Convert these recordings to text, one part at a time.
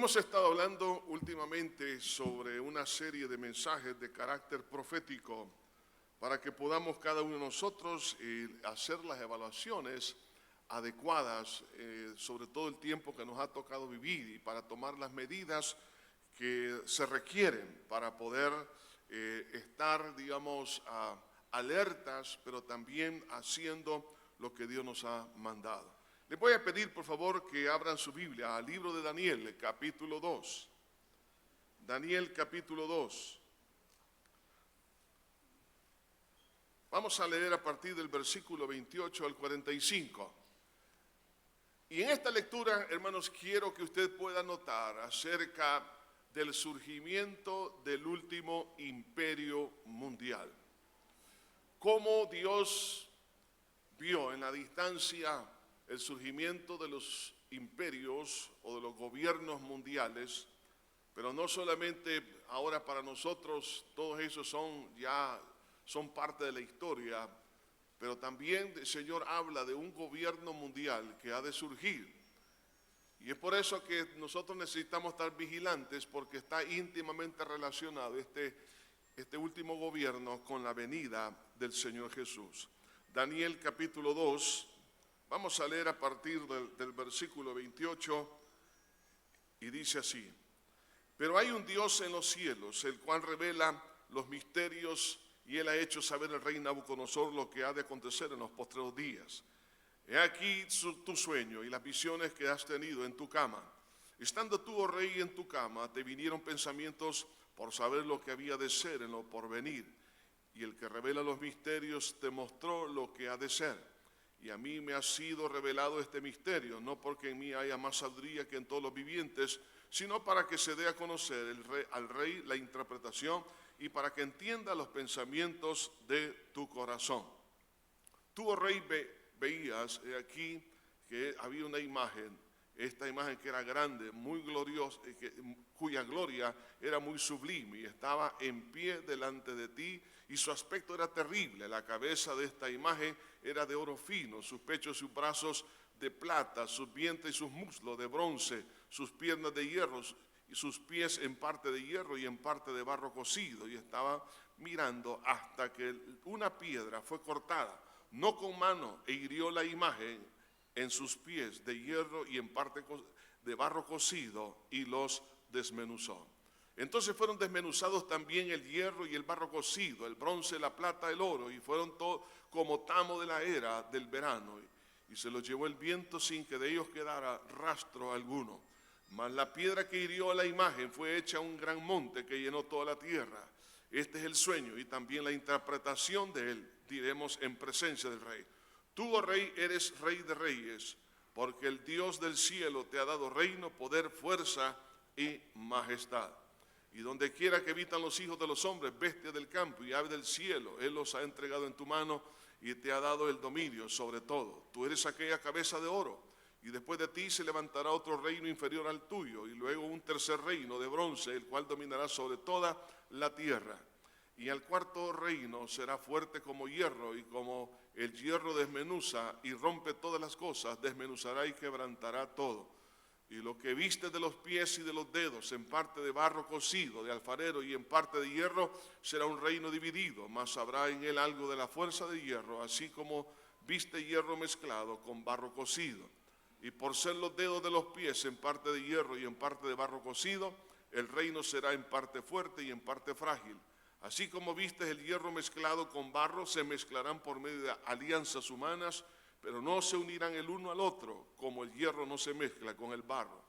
Hemos estado hablando últimamente sobre una serie de mensajes de carácter profético para que podamos cada uno de nosotros hacer las evaluaciones adecuadas sobre todo el tiempo que nos ha tocado vivir y para tomar las medidas que se requieren para poder estar, digamos, alertas, pero también haciendo lo que Dios nos ha mandado. Les voy a pedir, por favor, que abran su Biblia al libro de Daniel, el capítulo 2. Daniel, capítulo 2. Vamos a leer a partir del versículo 28 al 45. Y en esta lectura, hermanos, quiero que usted pueda notar acerca del surgimiento del último imperio mundial. Cómo Dios vio en la distancia el surgimiento de los imperios o de los gobiernos mundiales, pero no solamente ahora para nosotros, todos esos son parte de la historia, pero también el Señor habla de un gobierno mundial que ha de surgir. Y es por eso que nosotros necesitamos estar vigilantes, porque está íntimamente relacionado este último gobierno con la venida del Señor Jesús. Daniel capítulo 2, vamos a leer a partir del versículo 28 y dice así: Pero hay un Dios en los cielos, el cual revela los misterios, y él ha hecho saber al rey Nabucodonosor lo que ha de acontecer en los postreros días. He aquí tu sueño y las visiones que has tenido en tu cama. Estando tú, oh rey, en tu cama, te vinieron pensamientos por saber lo que había de ser en lo porvenir. Y el que revela los misterios te mostró lo que ha de ser. Y a mí me ha sido revelado este misterio, no porque en mí haya más sabiduría que en todos los vivientes, sino para que se dé a conocer al rey la interpretación y para que entienda los pensamientos de tu corazón. Tú, oh rey, veías aquí que había una imagen, esta imagen que era grande, muy gloriosa, cuya gloria era muy sublime y estaba en pie delante de ti, y su aspecto era terrible. La cabeza de esta imagen era de oro fino, sus pechos y sus brazos de plata, sus vientres y sus muslos de bronce, sus piernas de hierro y sus pies en parte de hierro y en parte de barro cocido. Y estaba mirando hasta que una piedra fue cortada, no con mano, e hirió la imagen en sus pies de hierro y en parte de barro cocido, y los desmenuzó. Entonces fueron desmenuzados también el hierro y el barro cocido, el bronce, la plata, el oro, y fueron todos como tamo de la era del verano, y se los llevó el viento sin que de ellos quedara rastro alguno. Mas la piedra que hirió a la imagen fue hecha un gran monte que llenó toda la tierra. Este es el sueño y también la interpretación de él, diremos en presencia del rey. Tú, oh rey, eres rey de reyes, porque el Dios del cielo te ha dado reino, poder, fuerza y majestad. Y donde quiera que habitan los hijos de los hombres, bestias del campo y aves del cielo, él los ha entregado en tu mano y te ha dado el dominio sobre todo. Tú eres aquella cabeza de oro, y después de ti se levantará otro reino inferior al tuyo, y luego un tercer reino de bronce, el cual dominará sobre toda la tierra. Y el cuarto reino será fuerte como hierro, y como el hierro desmenuza y rompe todas las cosas, desmenuzará y quebrantará todo. Y lo que viste de los pies y de los dedos, en parte de barro cocido, de alfarero, y en parte de hierro, será un reino dividido, mas habrá en él algo de la fuerza de hierro, así como viste hierro mezclado con barro cocido. Y por ser los dedos de los pies en parte de hierro y en parte de barro cocido, el reino será en parte fuerte y en parte frágil. Así como viste el hierro mezclado con barro, se mezclarán por medio de alianzas humanas, pero no se unirán el uno al otro, como el hierro no se mezcla con el barro.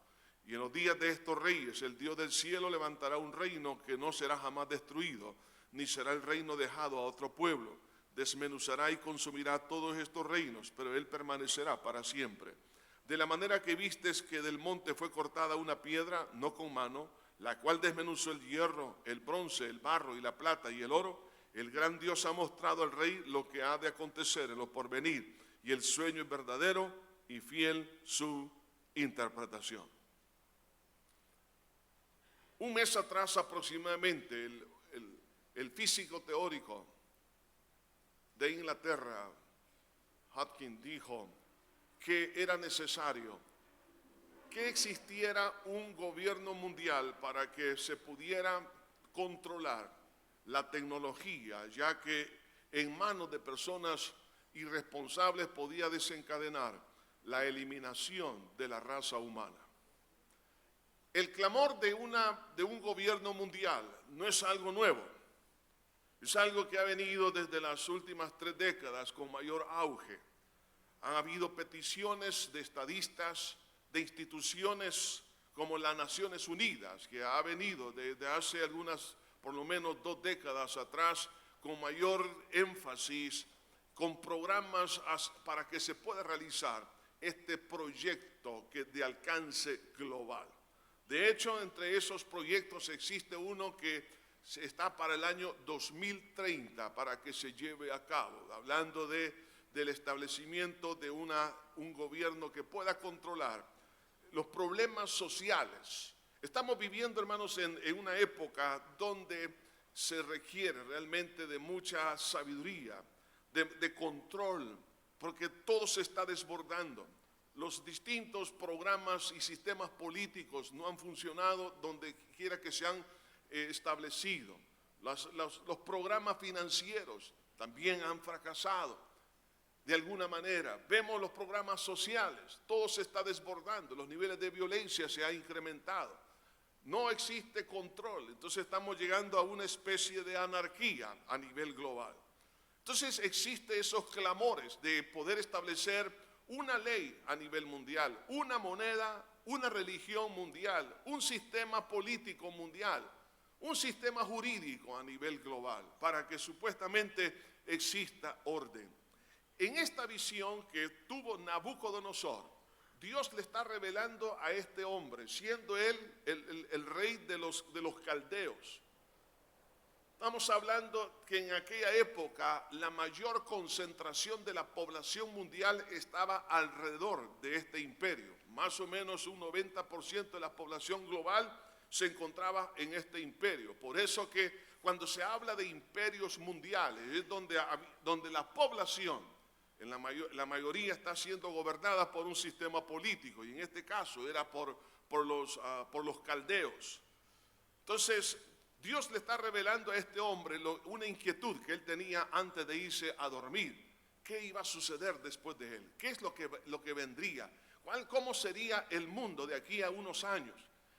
Y en los días de estos reyes, el Dios del cielo levantará un reino que no será jamás destruido, ni será el reino dejado a otro pueblo. Desmenuzará y consumirá todos estos reinos, pero él permanecerá para siempre. De la manera que vistes que del monte fue cortada una piedra, no con mano, la cual desmenuzó el hierro, el bronce, el barro y la plata y el oro, el gran Dios ha mostrado al rey lo que ha de acontecer en lo porvenir, y el sueño es verdadero y fiel su interpretación. Un mes atrás aproximadamente, el físico teórico de Inglaterra, Hodgkin, dijo que era necesario que existiera un gobierno mundial para que se pudiera controlar la tecnología, ya que en manos de personas irresponsables podía desencadenar la eliminación de la raza humana. El clamor de un gobierno mundial no es algo nuevo, es algo que ha venido desde las últimas 3 décadas con mayor auge. Han habido peticiones de estadistas, de instituciones como las Naciones Unidas, que ha venido desde hace por lo menos 2 décadas atrás, con mayor énfasis, con programas para que se pueda realizar este proyecto de alcance global. De hecho, entre esos proyectos existe uno que está para el año 2030 para que se lleve a cabo, hablando del establecimiento de un gobierno que pueda controlar los problemas sociales. Estamos viviendo, hermanos, en una época donde se requiere realmente de mucha sabiduría, de control, porque todo se está desbordando. Los distintos programas y sistemas políticos no han funcionado donde quiera que se han establecido. Los programas financieros también han fracasado de alguna manera. Vemos los programas sociales, todo se está desbordando, los niveles de violencia se han incrementado. No existe control, entonces estamos llegando a una especie de anarquía a nivel global. Entonces existen esos clamores de poder establecer una ley a nivel mundial, una moneda, una religión mundial, un sistema político mundial, un sistema jurídico a nivel global, para que supuestamente exista orden. En esta visión que tuvo Nabucodonosor, Dios le está revelando a este hombre, siendo él el rey de los caldeos. Estamos hablando que en aquella época la mayor concentración de la población mundial estaba alrededor de este imperio. Más o menos un 90% de la población global se encontraba en este imperio. Por eso que cuando se habla de imperios mundiales es donde la población, la mayoría está siendo gobernada por un sistema político, y en este caso era por los caldeos. Entonces, Dios le está revelando a este hombre una inquietud que él tenía antes de irse a dormir. ¿Qué iba a suceder después de él? ¿Qué es lo que vendría? ¿Cómo sería el mundo de aquí a unos años?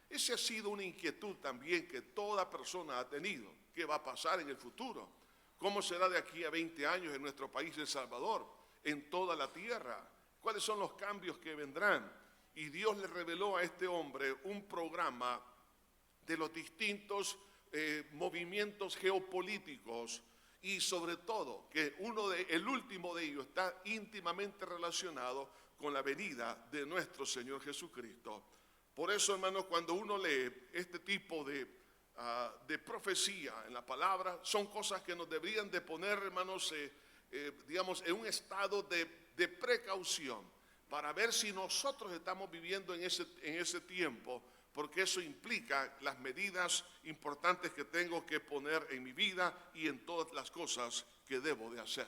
Esa ha sido una inquietud también que toda persona ha tenido. ¿Qué va a pasar en el futuro? ¿Cómo será de aquí a 20 años en nuestro país, El Salvador, en toda la tierra? ¿Cuáles son los cambios que vendrán? Y Dios le reveló a este hombre un programa de los distintos movimientos geopolíticos, y sobre todo que el último de ellos está íntimamente relacionado con la venida de nuestro Señor Jesucristo. Por eso, hermanos, cuando uno lee este tipo de profecía en la palabra, son cosas que nos deberían de poner, hermanos, digamos, en un estado de precaución, para ver si nosotros estamos viviendo en ese tiempo, porque eso implica las medidas importantes que tengo que poner en mi vida y en todas las cosas que debo de hacer.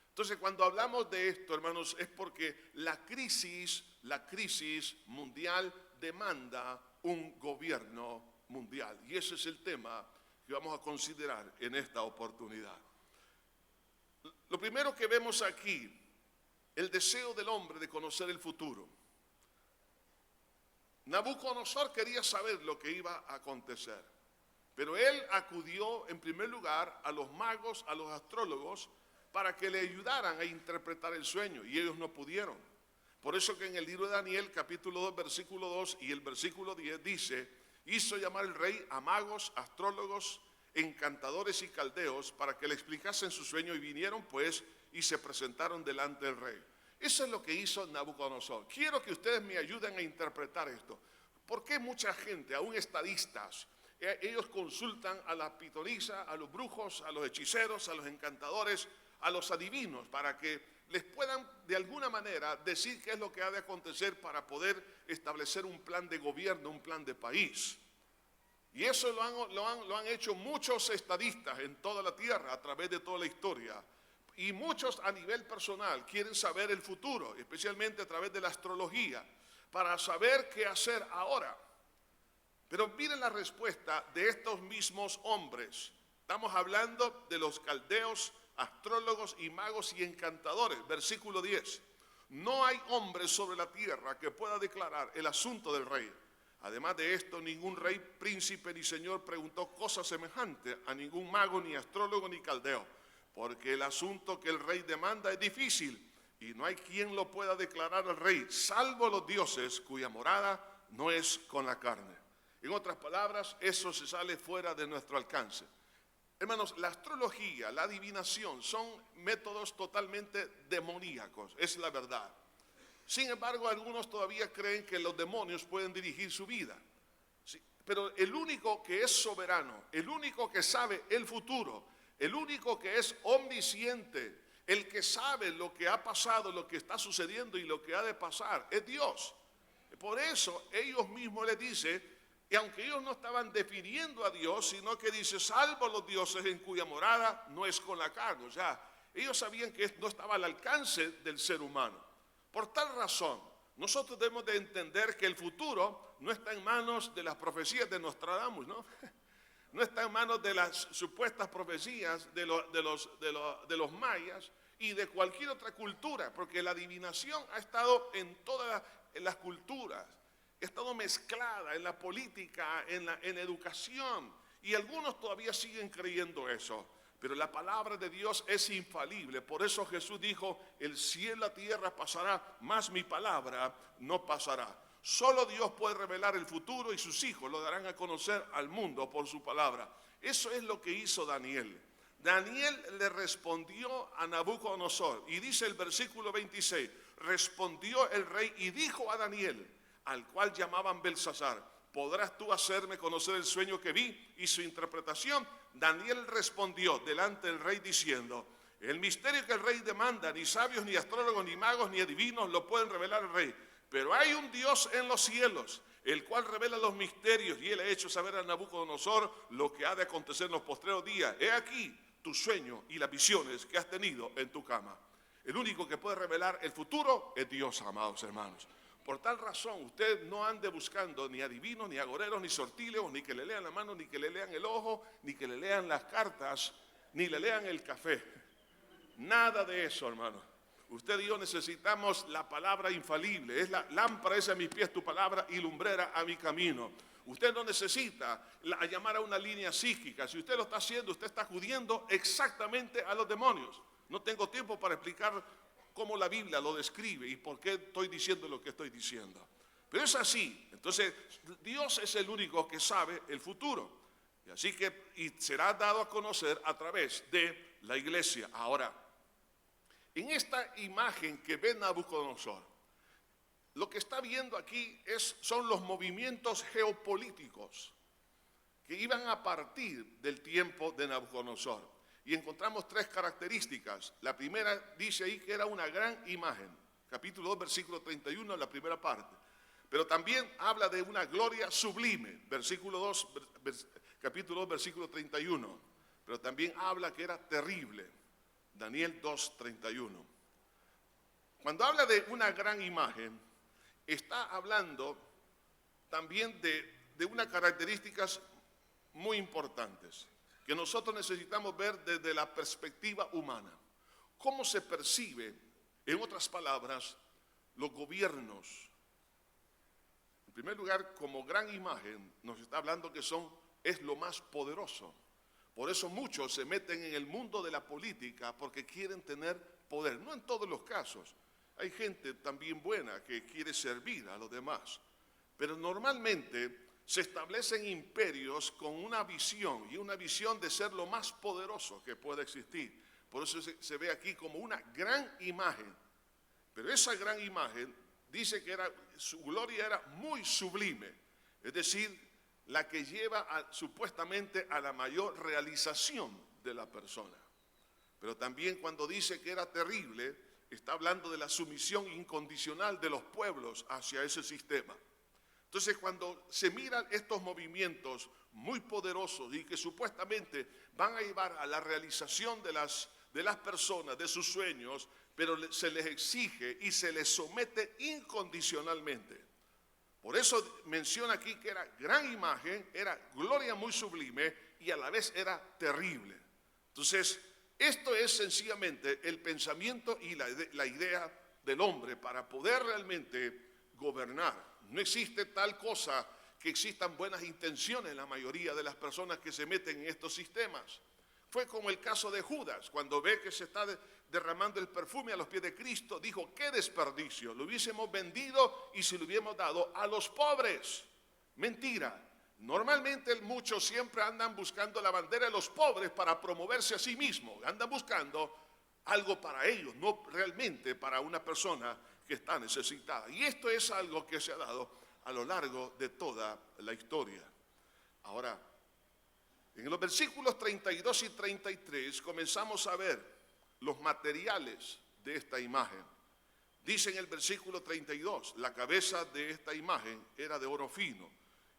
Entonces, cuando hablamos de esto, hermanos, es porque la crisis mundial demanda un gobierno mundial. Y ese es el tema que vamos a considerar en esta oportunidad. Lo primero que vemos aquí, el deseo del hombre de conocer el futuro. Nabucodonosor quería saber lo que iba a acontecer, pero él acudió en primer lugar a los magos, a los astrólogos, para que le ayudaran a interpretar el sueño, y ellos no pudieron. Por eso que en el libro de Daniel, capítulo 2, versículo 2 y el versículo 10 dice: hizo llamar el rey a magos, astrólogos, encantadores y caldeos para que le explicasen su sueño, y vinieron pues y se presentaron delante del rey. Eso es lo que hizo Nabucodonosor. Quiero que ustedes me ayuden a interpretar esto. ¿Por qué mucha gente, aún estadistas, ellos consultan a la pitonisa, a los brujos, a los hechiceros, a los encantadores, a los adivinos, para que les puedan de alguna manera decir qué es lo que ha de acontecer para poder establecer un plan de gobierno, un plan de país? Y eso lo han hecho muchos estadistas en toda la tierra a través de toda la historia. Y muchos a nivel personal quieren saber el futuro, especialmente a través de la astrología, para saber qué hacer ahora. Pero miren la respuesta de estos mismos hombres. Estamos hablando de los caldeos, astrólogos y magos y encantadores. Versículo 10. No hay hombre sobre la tierra que pueda declarar el asunto del rey. Además de esto, ningún rey, príncipe ni señor preguntó cosa semejante a ningún mago, ni astrólogo, ni caldeo, porque el asunto que el rey demanda es difícil y no hay quien lo pueda declarar al rey, salvo los dioses cuya morada no es con la carne. En otras palabras, eso se sale fuera de nuestro alcance. Hermanos, la astrología, la adivinación son métodos totalmente demoníacos, es la verdad. Sin embargo, algunos todavía creen que los demonios pueden dirigir su vida. Sí, pero el único que es soberano, el único que sabe el futuro, el único que es omnisciente, el que sabe lo que ha pasado, lo que está sucediendo y lo que ha de pasar, es Dios. Por eso ellos mismos les dicen, y aunque ellos no estaban definiendo a Dios, sino que dice, salvo los dioses en cuya morada no es con la carne. O sea, ellos sabían que no estaba al alcance del ser humano. Por tal razón, nosotros debemos de entender que el futuro no está en manos de las profecías de Nostradamus, ¿no? No está en manos de las supuestas profecías de los mayas y de cualquier otra cultura, porque la adivinación ha estado en todas las culturas, ha estado mezclada en la política, en la educación, y algunos todavía siguen creyendo eso. Pero la palabra de Dios es infalible. Por eso Jesús dijo, el cielo y la tierra pasará, mas mi palabra no pasará. Solo Dios puede revelar el futuro y sus hijos lo darán a conocer al mundo por su palabra. Eso es lo que hizo Daniel. Daniel le respondió a Nabucodonosor. Y dice el versículo 26, respondió el rey y dijo a Daniel, al cual llamaban Belsasar, ¿podrás tú hacerme conocer el sueño que vi y su interpretación? Daniel respondió delante del rey diciendo, el misterio que el rey demanda, ni sabios, ni astrólogos, ni magos, ni adivinos lo pueden revelar al rey. Pero hay un Dios en los cielos, el cual revela los misterios, y él ha hecho saber a Nabucodonosor lo que ha de acontecer en los postreros días. He aquí tu sueño y las visiones que has tenido en tu cama. El único que puede revelar el futuro es Dios, amados hermanos. Por tal razón, usted no ande buscando ni adivinos, ni agoreros, ni sortílegos, ni que le lean la mano, ni que le lean el ojo, ni que le lean las cartas, ni le lean el café. Nada de eso, hermano. Usted y yo necesitamos la palabra infalible. Es la lámpara esa a mis pies, tu palabra, y lumbrera a mi camino. Usted no necesita llamar a una línea psíquica. Si usted lo está haciendo, usted está acudiendo exactamente a los demonios. No tengo tiempo para explicar cómo la Biblia lo describe y por qué estoy diciendo lo que estoy diciendo. Pero es así. Entonces, Dios es el único que sabe el futuro. Y así que será dado a conocer a través de la iglesia. Ahora, en esta imagen que ve Nabucodonosor, lo que está viendo aquí son los movimientos geopolíticos que iban a partir del tiempo de Nabucodonosor. Y encontramos tres características. La primera dice ahí que era una gran imagen. Capítulo 2, versículo 31, la primera parte. Pero también habla de una gloria sublime. Capítulo 2, versículo 31. Pero también habla que era terrible. Daniel 2, 31. Cuando habla de una gran imagen, está hablando también de unas características muy importantes que nosotros necesitamos ver desde la perspectiva humana. ¿Cómo se percibe, en otras palabras, los gobiernos? En primer lugar, como gran imagen, nos está hablando que es lo más poderoso. Por eso muchos se meten en el mundo de la política porque quieren tener poder. No en todos los casos. Hay gente también buena que quiere servir a los demás. Pero normalmente se establecen imperios con una visión, y una visión de ser lo más poderoso que puede existir. Por eso se ve aquí como una gran imagen. Pero esa gran imagen dice que su gloria era muy sublime, es decir, la que lleva supuestamente a la mayor realización de la persona. Pero también cuando dice que era terrible, está hablando de la sumisión incondicional de los pueblos hacia ese sistema. Entonces, cuando se miran estos movimientos muy poderosos y que supuestamente van a llevar a la realización de las personas, de sus sueños, pero se les exige y se les somete incondicionalmente. Por eso menciona aquí que era gran imagen, era gloria muy sublime y a la vez era terrible. Entonces, esto es sencillamente el pensamiento y la idea del hombre para poder realmente gobernar. No existe tal cosa que existan buenas intenciones en la mayoría de las personas que se meten en estos sistemas. Fue como el caso de Judas, cuando ve que se está derramando el perfume a los pies de Cristo, dijo, qué desperdicio, lo hubiésemos vendido y se lo hubiéramos dado a los pobres. Mentira. Normalmente muchos siempre andan buscando la bandera de los pobres para promoverse a sí mismos, andan buscando algo para ellos, no realmente para una persona que está necesitada. Y esto es algo que se ha dado a lo largo de toda la historia. Ahora, en los versículos 32 y 33 comenzamos a ver los materiales de esta imagen. Dice en el versículo 32, la cabeza de esta imagen era de oro fino,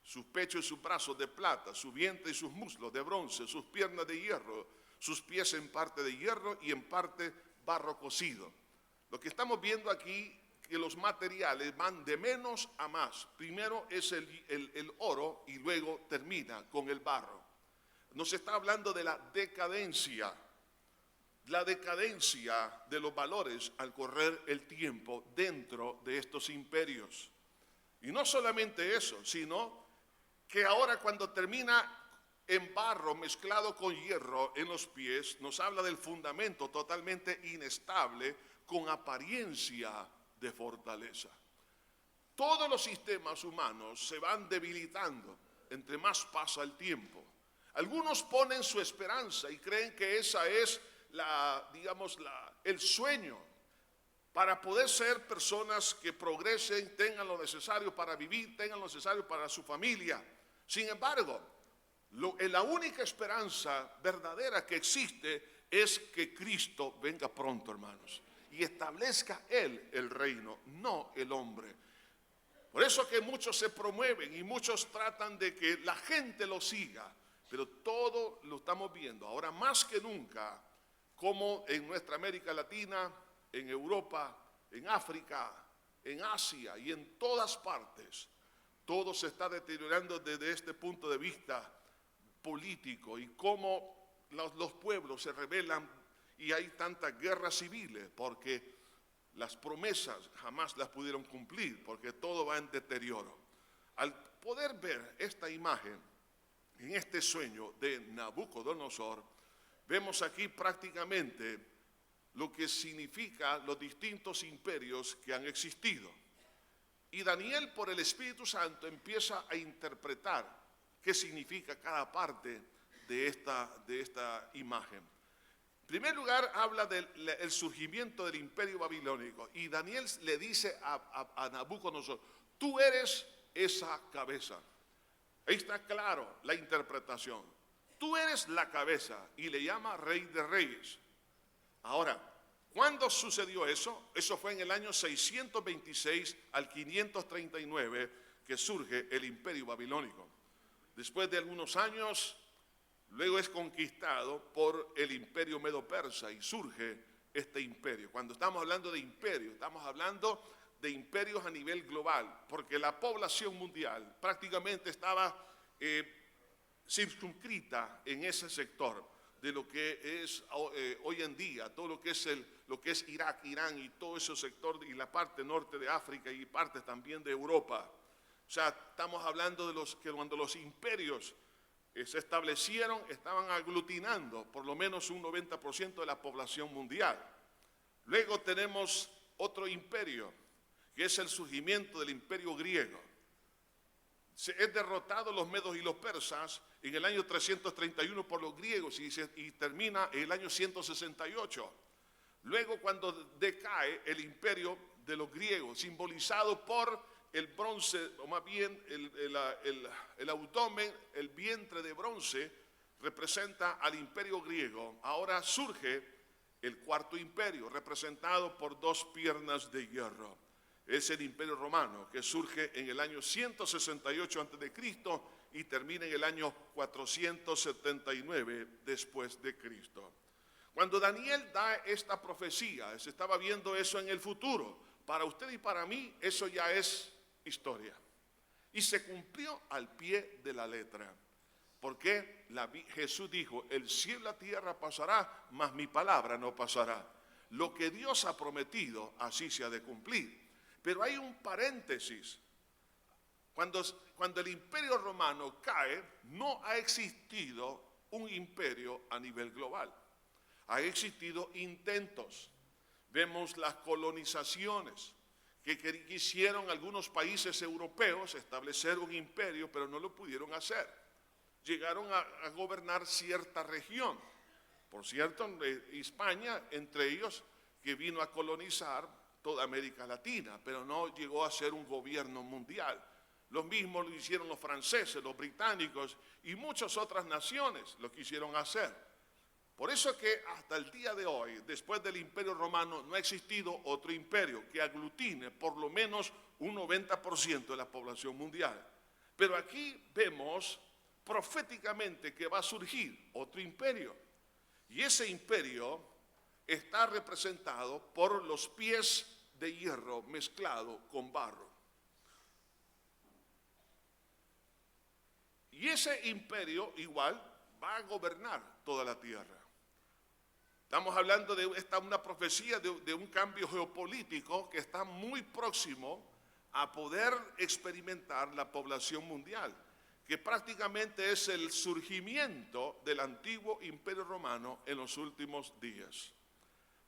sus pechos y sus brazos de plata, su vientre y sus muslos de bronce, sus piernas de hierro, sus pies en parte de hierro y en parte barro cocido. Lo que estamos viendo aquí, que los materiales van de menos a más. Primero es el oro y luego termina con el barro. Nos está hablando de la decadencia de los valores al correr el tiempo dentro de estos imperios. Y no solamente eso, sino que ahora cuando termina en barro mezclado con hierro en los pies, nos habla del fundamento totalmente inestable con apariencia de fortaleza. Todos los sistemas humanos se van debilitando entre más pasa el tiempo. Algunos ponen su esperanza y creen que esa es el sueño para poder ser personas que progresen, tengan lo necesario para vivir, tengan lo necesario para su familia. Sin embargo, la única esperanza verdadera que existe es que Cristo venga pronto, hermanos, y establezca Él el reino, no el hombre. Por eso que muchos se promueven y muchos tratan de que la gente lo siga, pero todo lo estamos viendo ahora más que nunca, como en nuestra América Latina, en Europa, en África, en Asia y en todas partes. Todo se está deteriorando desde este punto de vista político y cómo los pueblos se rebelan y hay tantas guerras civiles porque las promesas jamás las pudieron cumplir porque todo va en deterioro. Al poder ver esta imagen en este sueño de Nabucodonosor, vemos aquí prácticamente lo que significa los distintos imperios que han existido. Y Daniel, por el Espíritu Santo, empieza a interpretar qué significa cada parte de esta imagen. En primer lugar, habla del surgimiento del imperio babilónico. Y Daniel le dice a Nabucodonosor, tú eres esa cabeza. Ahí está claro la interpretación. Tú eres la cabeza y le llama Rey de Reyes. Ahora, ¿cuándo sucedió eso? Eso fue en el año 626 al 539 que surge el imperio babilónico. Después de algunos años, luego es conquistado por el imperio medo-persa y surge este imperio. Cuando estamos hablando de imperio, estamos hablando de imperios a nivel global, porque la población mundial prácticamente estaba circunscrita en ese sector de lo que es hoy en día, todo lo que es Irak, Irán y todo ese sector y la parte norte de África y parte también de Europa. O sea, estamos hablando de que cuando los imperios se establecieron, estaban aglutinando por lo menos un 90% de la población mundial. Luego tenemos otro imperio, que es el surgimiento del imperio griego. Es derrotado los medos y los persas en el año 331 por los griegos y termina en el año 168. Luego, cuando decae el imperio de los griegos, simbolizado por el bronce, o más bien el abdomen, el vientre de bronce, representa al imperio griego. Ahora surge el cuarto imperio, representado por dos piernas de hierro. Es el imperio romano, que surge en el año 168 a.C. y termina en el año 479 después de Cristo. Cuando Daniel da esta profecía, se estaba viendo eso en el futuro. Para usted y para mí, eso ya es historia. Y se cumplió al pie de la letra. Porque Jesús dijo, el cielo y la tierra pasará, mas mi palabra no pasará. Lo que Dios ha prometido, así se ha de cumplir. Pero hay un paréntesis. Cuando el imperio romano cae, no ha existido un imperio a nivel global. Ha existido intentos. Vemos las colonizaciones que quisieron algunos países europeos establecer un imperio, pero no lo pudieron hacer. Llegaron a gobernar cierta región. Por cierto, España, entre ellos, que vino a colonizar toda América Latina, pero no llegó a ser un gobierno mundial. Lo mismo lo hicieron los franceses, los británicos y muchas otras naciones lo quisieron hacer. Por eso que hasta el día de hoy, después del Imperio Romano, no ha existido otro imperio que aglutine por lo menos un 90% de la población mundial. Pero aquí vemos proféticamente que va a surgir otro imperio. Y ese imperio está representado por los pies de hierro mezclado con barro. Y ese imperio igual va a gobernar toda la tierra. Estamos hablando de una profecía de un cambio geopolítico que está muy próximo a poder experimentar la población mundial, que prácticamente es el surgimiento del antiguo imperio romano en los últimos días.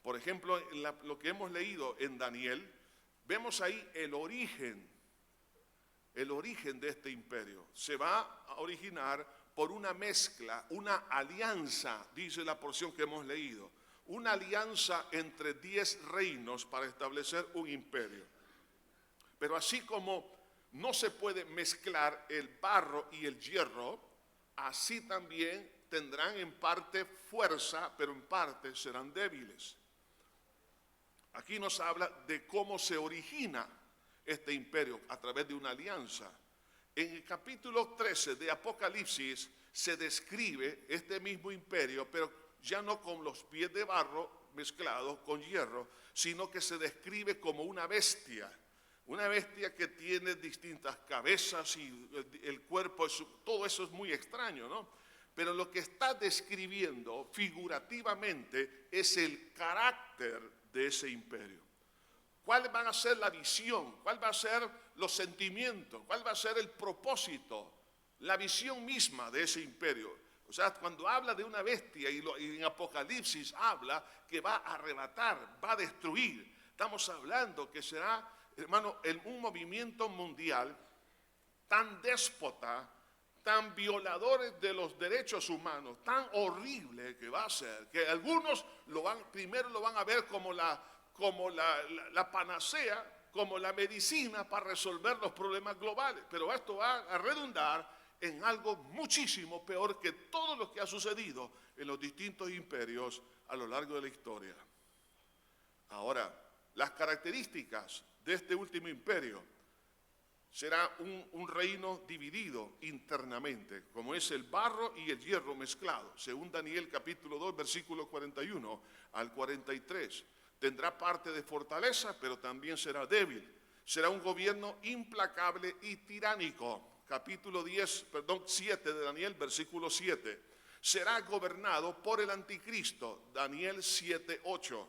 Por ejemplo, lo que hemos leído en Daniel, vemos ahí el origen de este imperio. Se va a originar por una mezcla, una alianza, dice la porción que hemos leído, una alianza entre 10 reinos para establecer un imperio. Pero así como no se puede mezclar el barro y el hierro, así también tendrán en parte fuerza, pero en parte serán débiles. Aquí nos habla de cómo se origina este imperio a través de una alianza. En el capítulo 13 de Apocalipsis se describe este mismo imperio, pero ya no con los pies de barro mezclados con hierro, sino que se describe como una bestia que tiene distintas cabezas y el cuerpo, todo eso es muy extraño, ¿no? Pero lo que está describiendo figurativamente es el carácter de ese imperio. ¿Cuál va a ser la visión? ¿Cuál va a ser los sentimientos? ¿Cuál va a ser el propósito? La visión misma de ese imperio. O sea, cuando habla de una bestia y en Apocalipsis habla que va a arrebatar, va a destruir. Estamos hablando que será, hermano, un movimiento mundial tan déspota, tan violador de los derechos humanos, tan horrible que va a ser, que algunos primero lo van a ver como la panacea, como la medicina para resolver los problemas globales. Pero esto va a redundar en algo muchísimo peor que todo lo que ha sucedido en los distintos imperios a lo largo de la historia. Ahora, las características de este último imperio será un reino dividido internamente, como es el barro y el hierro mezclado, según Daniel capítulo 2, versículo 41 al 43. Tendrá parte de fortaleza, pero también será débil. Será un gobierno implacable y tiránico. Capítulo 7 de Daniel, versículo 7. Será gobernado por el anticristo. Daniel 7, 8.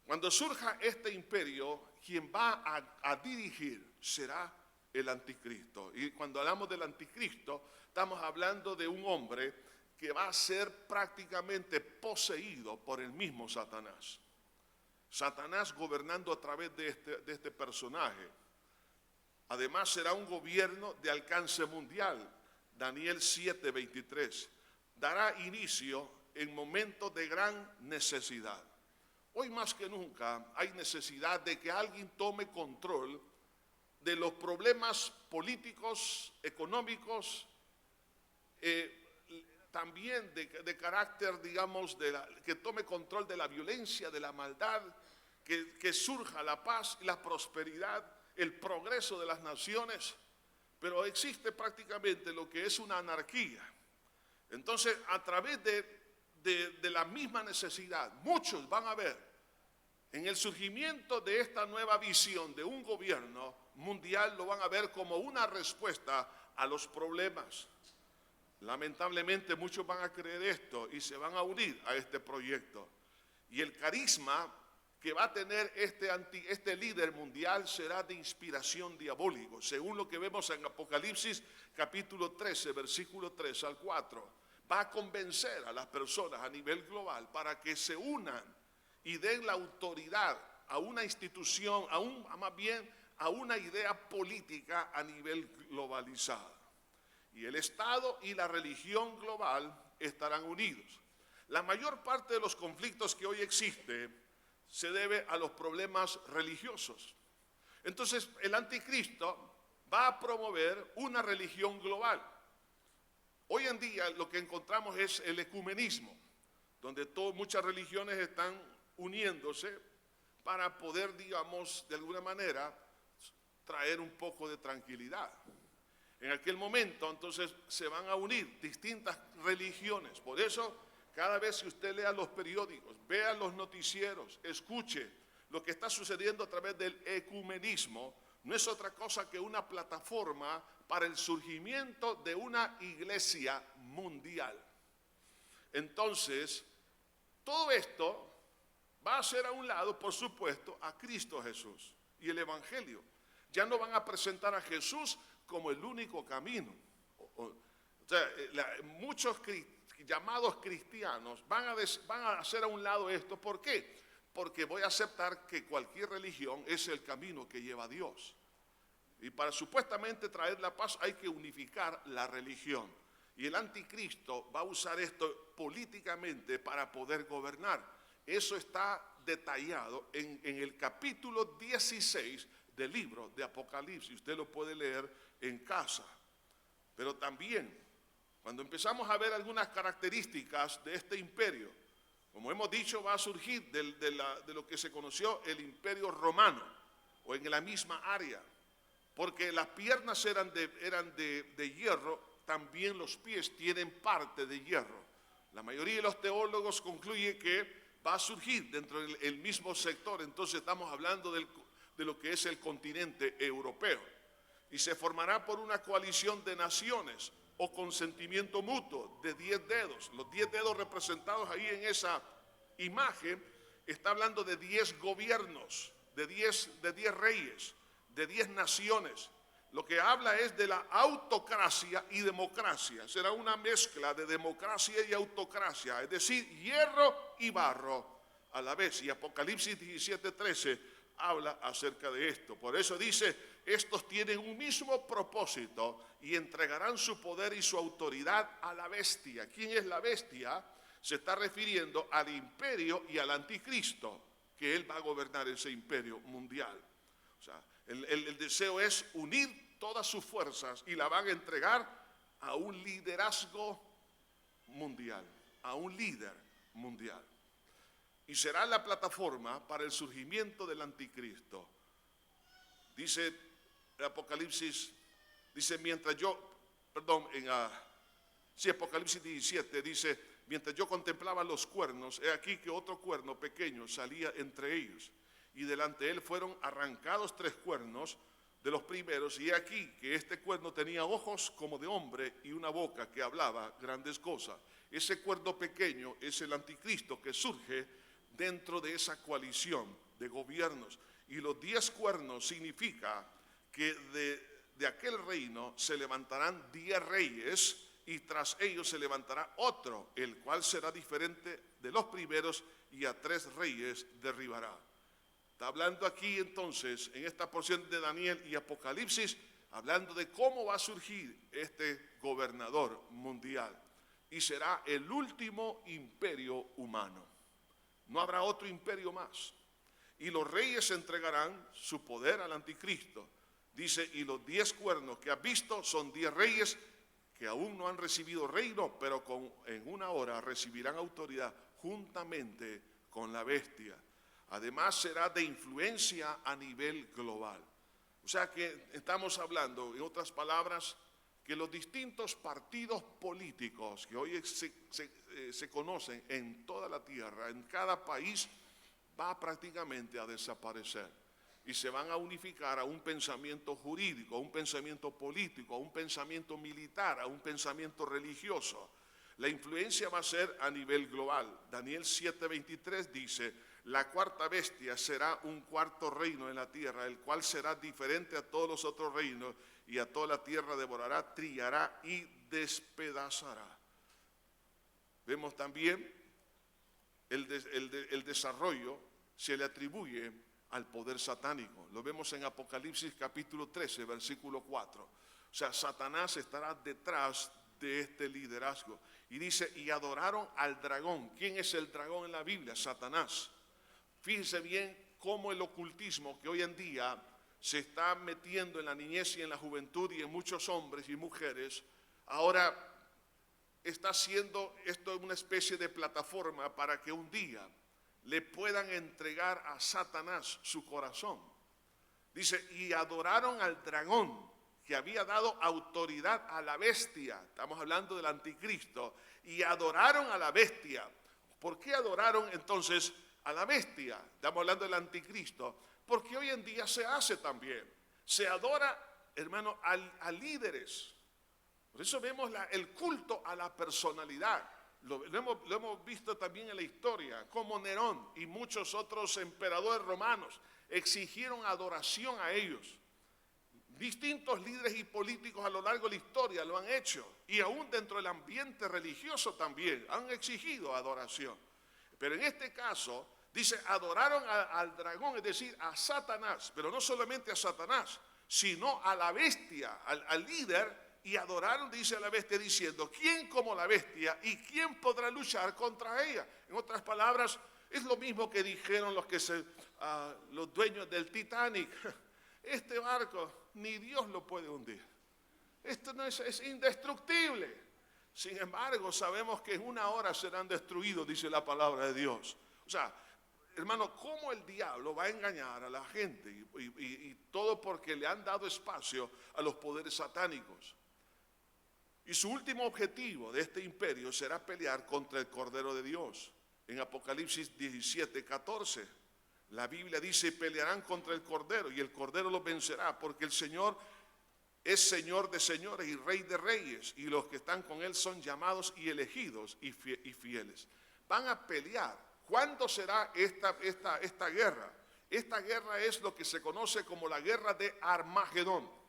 Cuando surja este imperio, quien va a dirigir será el anticristo. Y cuando hablamos del anticristo, estamos hablando de un hombre que va a ser prácticamente poseído por el mismo Satanás. Satanás gobernando a través de este personaje. Además será un gobierno de alcance mundial. Daniel 7, 23. Dará inicio en momentos de gran necesidad. Hoy más que nunca hay necesidad de que alguien tome control de los problemas políticos, económicos, también de carácter, digamos, que tome control de la violencia, de la maldad, que surja la paz y la prosperidad, el progreso de las naciones. Pero existe prácticamente lo que es una anarquía. Entonces, a través de la misma necesidad, muchos van a ver en el surgimiento de esta nueva visión de un gobierno mundial lo van a ver como una respuesta a los problemas. Lamentablemente muchos van a creer esto y se van a unir a este proyecto. Y el carisma que va a tener este líder mundial será de inspiración diabólico, según lo que vemos en Apocalipsis capítulo 13, versículo 3 al 4. Va a convencer a las personas a nivel global para que se unan y den la autoridad a una institución, más bien a una idea política a nivel globalizado. Y el Estado y la religión global estarán unidos. La mayor parte de los conflictos que hoy existen se debe a los problemas religiosos. Entonces, el anticristo va a promover una religión global. Hoy en día lo que encontramos es el ecumenismo, donde muchas religiones están uniéndose para poder, digamos, de alguna manera, traer un poco de tranquilidad. En aquel momento, entonces, se van a unir distintas religiones. Por eso, cada vez que usted lea los periódicos, vea los noticieros, escuche lo que está sucediendo a través del ecumenismo, no es otra cosa que una plataforma para el surgimiento de una iglesia mundial. Entonces, todo esto va a hacer a un lado, por supuesto, a Cristo Jesús y el Evangelio. Ya no van a presentar a Jesús como el único camino. Muchos llamados cristianos van a hacer a un lado esto. ¿Por qué? Porque voy a aceptar que cualquier religión es el camino que lleva a Dios. Y para supuestamente traer la paz hay que unificar la religión. Y el anticristo va a usar esto políticamente para poder gobernar. Eso está detallado en el capítulo 16 del libro de Apocalipsis. Usted lo puede leer en casa. Pero también, cuando empezamos a ver algunas características de este imperio, como hemos dicho, va a surgir de lo que se conoció el imperio romano, o en la misma área, porque las piernas eran de hierro, también los pies tienen parte de hierro. La mayoría de los teólogos concluye que va a surgir dentro del mismo sector. Entonces estamos hablando de lo que es el continente europeo, y se formará por una coalición de naciones o consentimiento mutuo de 10 dedos. Los 10 dedos representados ahí en esa imagen está hablando de 10 gobiernos, de 10 reyes, de 10 naciones. Lo que habla es de la autocracia y democracia. Será una mezcla de democracia y autocracia, es decir, hierro y barro a la vez. Y Apocalipsis 17:13 habla acerca de esto. Por eso dice, estos tienen un mismo propósito y entregarán su poder y su autoridad a la bestia. ¿Quién es la bestia? Se está refiriendo al imperio y al anticristo, que él va a gobernar ese imperio mundial. O sea, el deseo es unir todas sus fuerzas y la van a entregar a un liderazgo mundial, a un líder mundial. Y será la plataforma para el surgimiento del anticristo. Dice el Apocalipsis, dice, Apocalipsis 17 dice, mientras yo contemplaba los cuernos, he aquí que otro cuerno pequeño salía entre ellos, y delante de él fueron arrancados 3 cuernos de los primeros, y he aquí que este cuerno tenía ojos como de hombre y una boca que hablaba grandes cosas. Ese cuerno pequeño es el anticristo que surge dentro de esa coalición de gobiernos. Y los 10 cuernos significa que de aquel reino se levantarán 10 reyes, y tras ellos se levantará otro, el cual será diferente de los primeros, y a 3 reyes derribará. Está hablando aquí entonces, en esta porción de Daniel y Apocalipsis, hablando de cómo va a surgir este gobernador mundial. Y será el último imperio humano. No habrá otro imperio más. Y los reyes entregarán su poder al anticristo. Dice, y los 10 cuernos que has visto son 10 reyes que aún no han recibido reino, pero en una hora recibirán autoridad juntamente con la bestia. Además será de influencia a nivel global. O sea que estamos hablando, en otras palabras, que los distintos partidos políticos que hoy se conocen en toda la tierra, en cada país, va prácticamente a desaparecer. y se van a unificar a un pensamiento jurídico, a un pensamiento político, a un pensamiento militar, a un pensamiento religioso. La influencia va a ser a nivel global. Daniel 7:23 dice: la cuarta bestia será un cuarto reino en la tierra, el cual será diferente a todos los otros reinos, y a toda la tierra devorará, trillará y despedazará. Vemos también el desarrollo se le atribuye al poder satánico. Lo vemos en Apocalipsis capítulo 13, versículo 4. O sea, Satanás estará detrás de este liderazgo. Y dice, y adoraron al dragón. ¿Quién es el dragón en la Biblia? Satanás. Fíjense bien cómo el ocultismo que hoy en día se está metiendo en la niñez y en la juventud y en muchos hombres y mujeres, ahora está haciendo esto una especie de plataforma para que un día le puedan entregar a Satanás su corazón. Dice, y adoraron al dragón, que había dado autoridad a la bestia. Estamos hablando del anticristo. Y adoraron a la bestia. ¿Por qué adoraron entonces a la bestia? Estamos hablando del anticristo. Porque hoy en día se hace también. Se adora, hermano, a líderes. Por eso vemos el culto a la personalidad. Lo hemos visto también en la historia, como Nerón y muchos otros emperadores romanos exigieron adoración a ellos. Distintos líderes y políticos a lo largo de la historia lo han hecho, y aún dentro del ambiente religioso también han exigido adoración. Pero en este caso dice, adoraron al dragón, es decir, a Satanás, pero no solamente a Satanás, sino a la bestia, al líder. Y adoraron, dice la bestia, diciendo, ¿quién como la bestia y quién podrá luchar contra ella? En otras palabras, es lo mismo que dijeron los dueños del Titanic. Este barco ni Dios lo puede hundir. Esto no es indestructible. Sin embargo, sabemos que en una hora serán destruidos, dice la palabra de Dios. O sea, hermano, ¿cómo el diablo va a engañar a la gente? Y todo porque le han dado espacio a los poderes satánicos. Y su último objetivo de este imperio será pelear contra el Cordero de Dios. En Apocalipsis 17:14, la Biblia dice, pelearán contra el Cordero y el Cordero los vencerá, porque el Señor es Señor de señores y Rey de reyes, y los que están con Él son llamados y elegidos y fieles. Van a pelear. ¿Cuándo será esta guerra? Esta guerra es lo que se conoce como la guerra de Armagedón.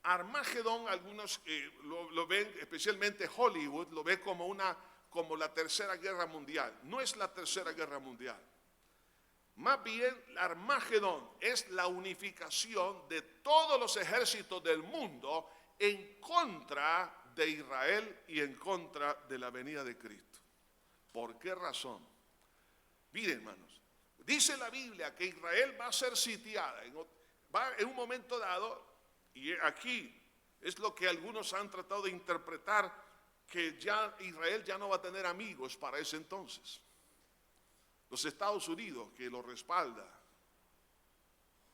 Armagedón, algunos lo ven, especialmente Hollywood, lo ve como la tercera guerra mundial. No es la tercera guerra mundial. Más bien, Armagedón es la unificación de todos los ejércitos del mundo en contra de Israel y en contra de la venida de Cristo. ¿Por qué razón? Miren, hermanos, dice la Biblia que Israel va a ser sitiada en un momento dado. Y aquí es lo que algunos han tratado de interpretar, que ya Israel ya no va a tener amigos para ese entonces. Los Estados Unidos, que lo respalda,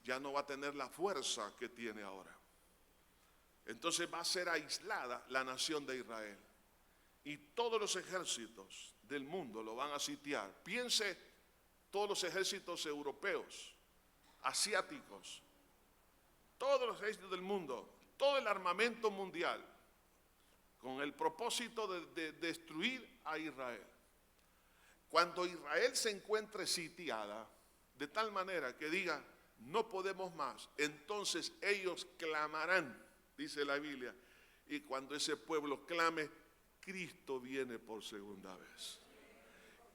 ya no va a tener la fuerza que tiene ahora. Entonces va a ser aislada la nación de Israel. Y todos los ejércitos del mundo lo van a sitiar. Piense todos los ejércitos europeos, asiáticos, todos los ejércitos del mundo, todo el armamento mundial, con el propósito de destruir a Israel. Cuando Israel se encuentre sitiada, de tal manera que diga, no podemos más, entonces ellos clamarán, dice la Biblia, y cuando ese pueblo clame, Cristo viene por segunda vez.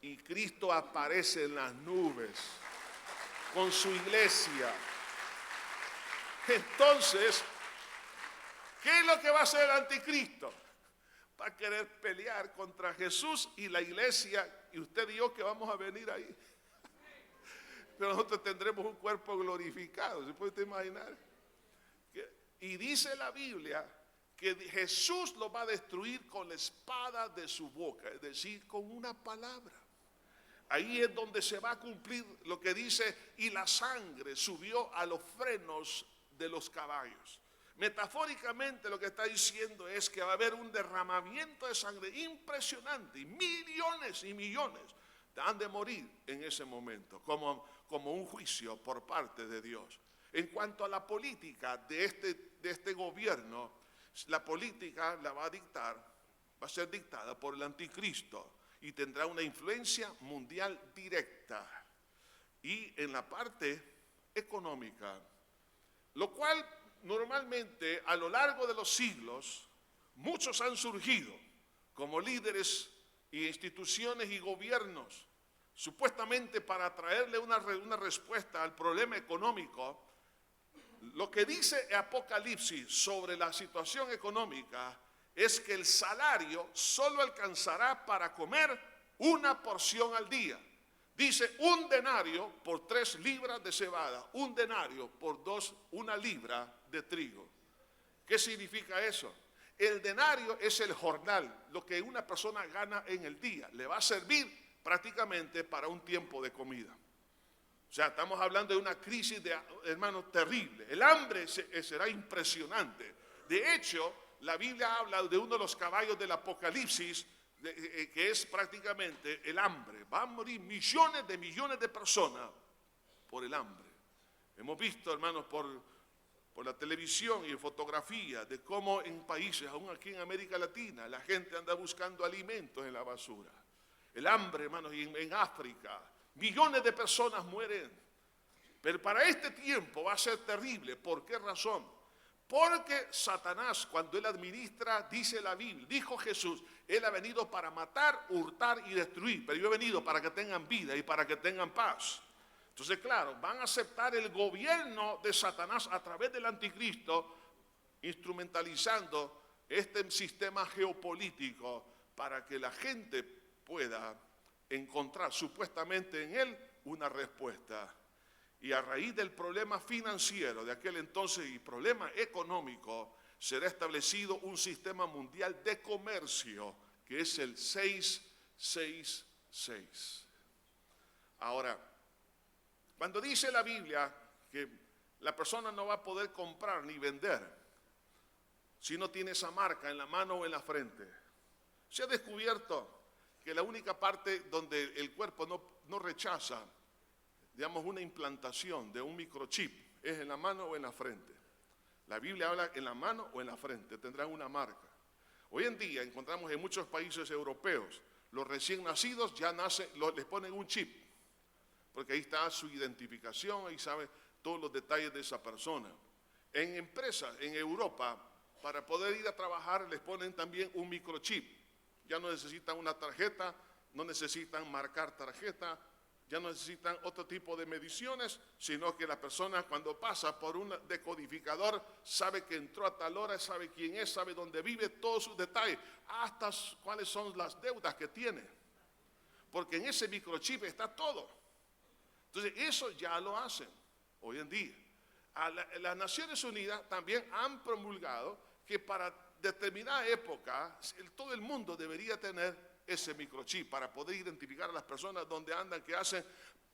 Y Cristo aparece en las nubes con su iglesia. Entonces, ¿qué es lo que va a hacer el anticristo? Va a querer pelear contra Jesús y la iglesia, y usted y yo que vamos a venir ahí. Pero nosotros tendremos un cuerpo glorificado, ¿se puede usted imaginar? Y dice la Biblia que Jesús lo va a destruir con la espada de su boca, es decir, con una palabra. Ahí es donde se va a cumplir lo que dice, y la sangre subió a los frenos de los caballos. Metafóricamente lo que está diciendo es que va a haber un derramamiento de sangre impresionante, y millones han de morir en ese momento, como un juicio por parte de Dios. En cuanto a la política de este gobierno, la política la va a ser dictada por el anticristo y tendrá una influencia mundial directa. Y en la parte económica, lo cual normalmente a lo largo de los siglos, muchos han surgido como líderes y instituciones y gobiernos, supuestamente para traerle una respuesta al problema económico. Lo que dice Apocalipsis sobre la situación económica es que el salario solo alcanzará para comer una porción al día. Dice 1 denario por 3 libras de cebada, 1 denario por 1 libra de trigo. ¿Qué significa eso? El denario es el jornal, lo que una persona gana en el día. Le va a servir prácticamente para un tiempo de comida. O sea, estamos hablando de una crisis, hermanos, terrible. El hambre será impresionante. De hecho, la Biblia habla de uno de los caballos del Apocalipsis, que es prácticamente el hambre. Van a morir millones de personas por el hambre. Hemos visto, hermanos, por la televisión y en fotografía, de cómo en países, aún aquí en América Latina, la gente anda buscando alimentos en la basura. El hambre, hermanos, y en África, millones de personas mueren. Pero para este tiempo va a ser terrible. ¿Por qué razón? Porque Satanás, cuando él administra, dice la Biblia, dijo Jesús, él ha venido para matar, hurtar y destruir, pero yo he venido para que tengan vida y para que tengan paz. Entonces, claro, van a aceptar el gobierno de Satanás a través del anticristo, instrumentalizando este sistema geopolítico para que la gente pueda encontrar supuestamente en él una respuesta. Y a raíz del problema financiero de aquel entonces y problema económico, será establecido un sistema mundial de comercio, que es el 666. Ahora, cuando dice la Biblia que la persona no va a poder comprar ni vender si no tiene esa marca en la mano o en la frente, se ha descubierto que la única parte donde el cuerpo no rechaza, digamos, una implantación de un microchip es en la mano o en la frente. La Biblia habla en la mano o en la frente, tendrán una marca. Hoy en día encontramos en muchos países europeos, los recién nacidos ya les ponen un chip, porque ahí está su identificación, ahí sabe todos los detalles de esa persona. En empresas, en Europa, para poder ir a trabajar les ponen también un microchip. Ya no necesitan una tarjeta, no necesitan marcar tarjeta, ya no necesitan otro tipo de mediciones, sino que la persona cuando pasa por un decodificador sabe que entró a tal hora, sabe quién es, sabe dónde vive, todos sus detalles, hasta cuáles son las deudas que tiene. Porque en ese microchip está todo. Entonces eso ya lo hacen hoy en día. Las Naciones Unidas también han promulgado que para determinada época todo el mundo debería tener ese microchip para poder identificar a las personas donde andan, que hacen,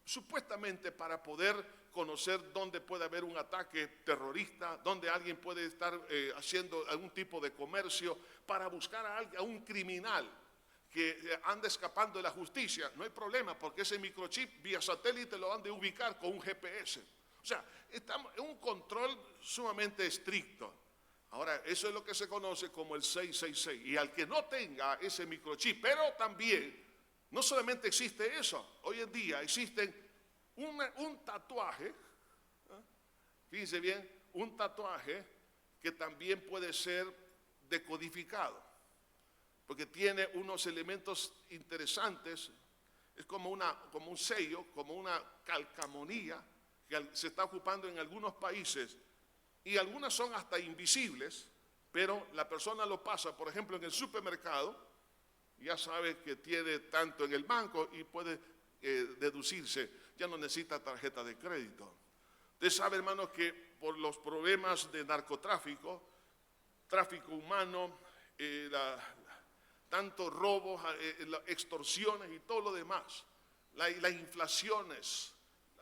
supuestamente para poder conocer dónde puede haber un ataque terrorista, dónde alguien puede estar haciendo algún tipo de comercio, para buscar a un criminal que anda escapando de la justicia. No hay problema, porque ese microchip vía satélite lo han de ubicar con un GPS. O sea, estamos en un control sumamente estricto. Ahora, eso es lo que se conoce como el 666. Y al que no tenga ese microchip, pero también, no solamente existe eso, hoy en día existen un tatuaje, fíjense bien, un tatuaje que también puede ser decodificado, porque tiene unos elementos interesantes, es como un sello, como una calcamonía que se está ocupando en algunos países. Y algunas son hasta invisibles, pero la persona lo pasa, por ejemplo, en el supermercado, ya sabe que tiene tanto en el banco y puede deducirse, ya no necesita tarjeta de crédito. Usted sabe, hermanos, que por los problemas de narcotráfico, tráfico humano, tantos robos, extorsiones y todo lo demás, las inflaciones,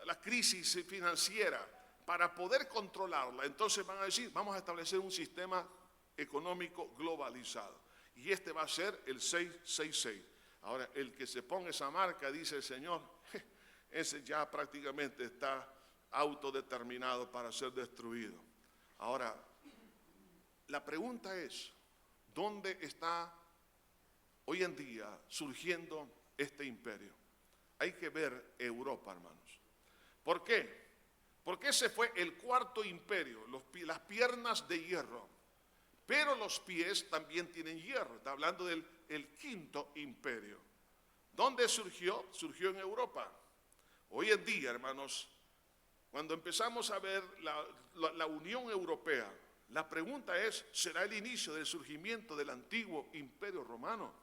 la crisis financiera, para poder controlarla, entonces van a decir, vamos a establecer un sistema económico globalizado. Y este va a ser el 666. Ahora, el que se ponga esa marca, dice el Señor, ese ya prácticamente está autodeterminado para ser destruido. Ahora, la pregunta es, ¿dónde está hoy en día surgiendo este imperio? Hay que ver Europa, hermanos. ¿Por qué? Porque ese fue el cuarto imperio, las piernas de hierro. Pero los pies también tienen hierro. Está hablando del quinto imperio. ¿Dónde surgió? Surgió en Europa. Hoy en día, hermanos, cuando empezamos a ver la Unión Europea, la pregunta es, ¿será el inicio del surgimiento del antiguo imperio romano?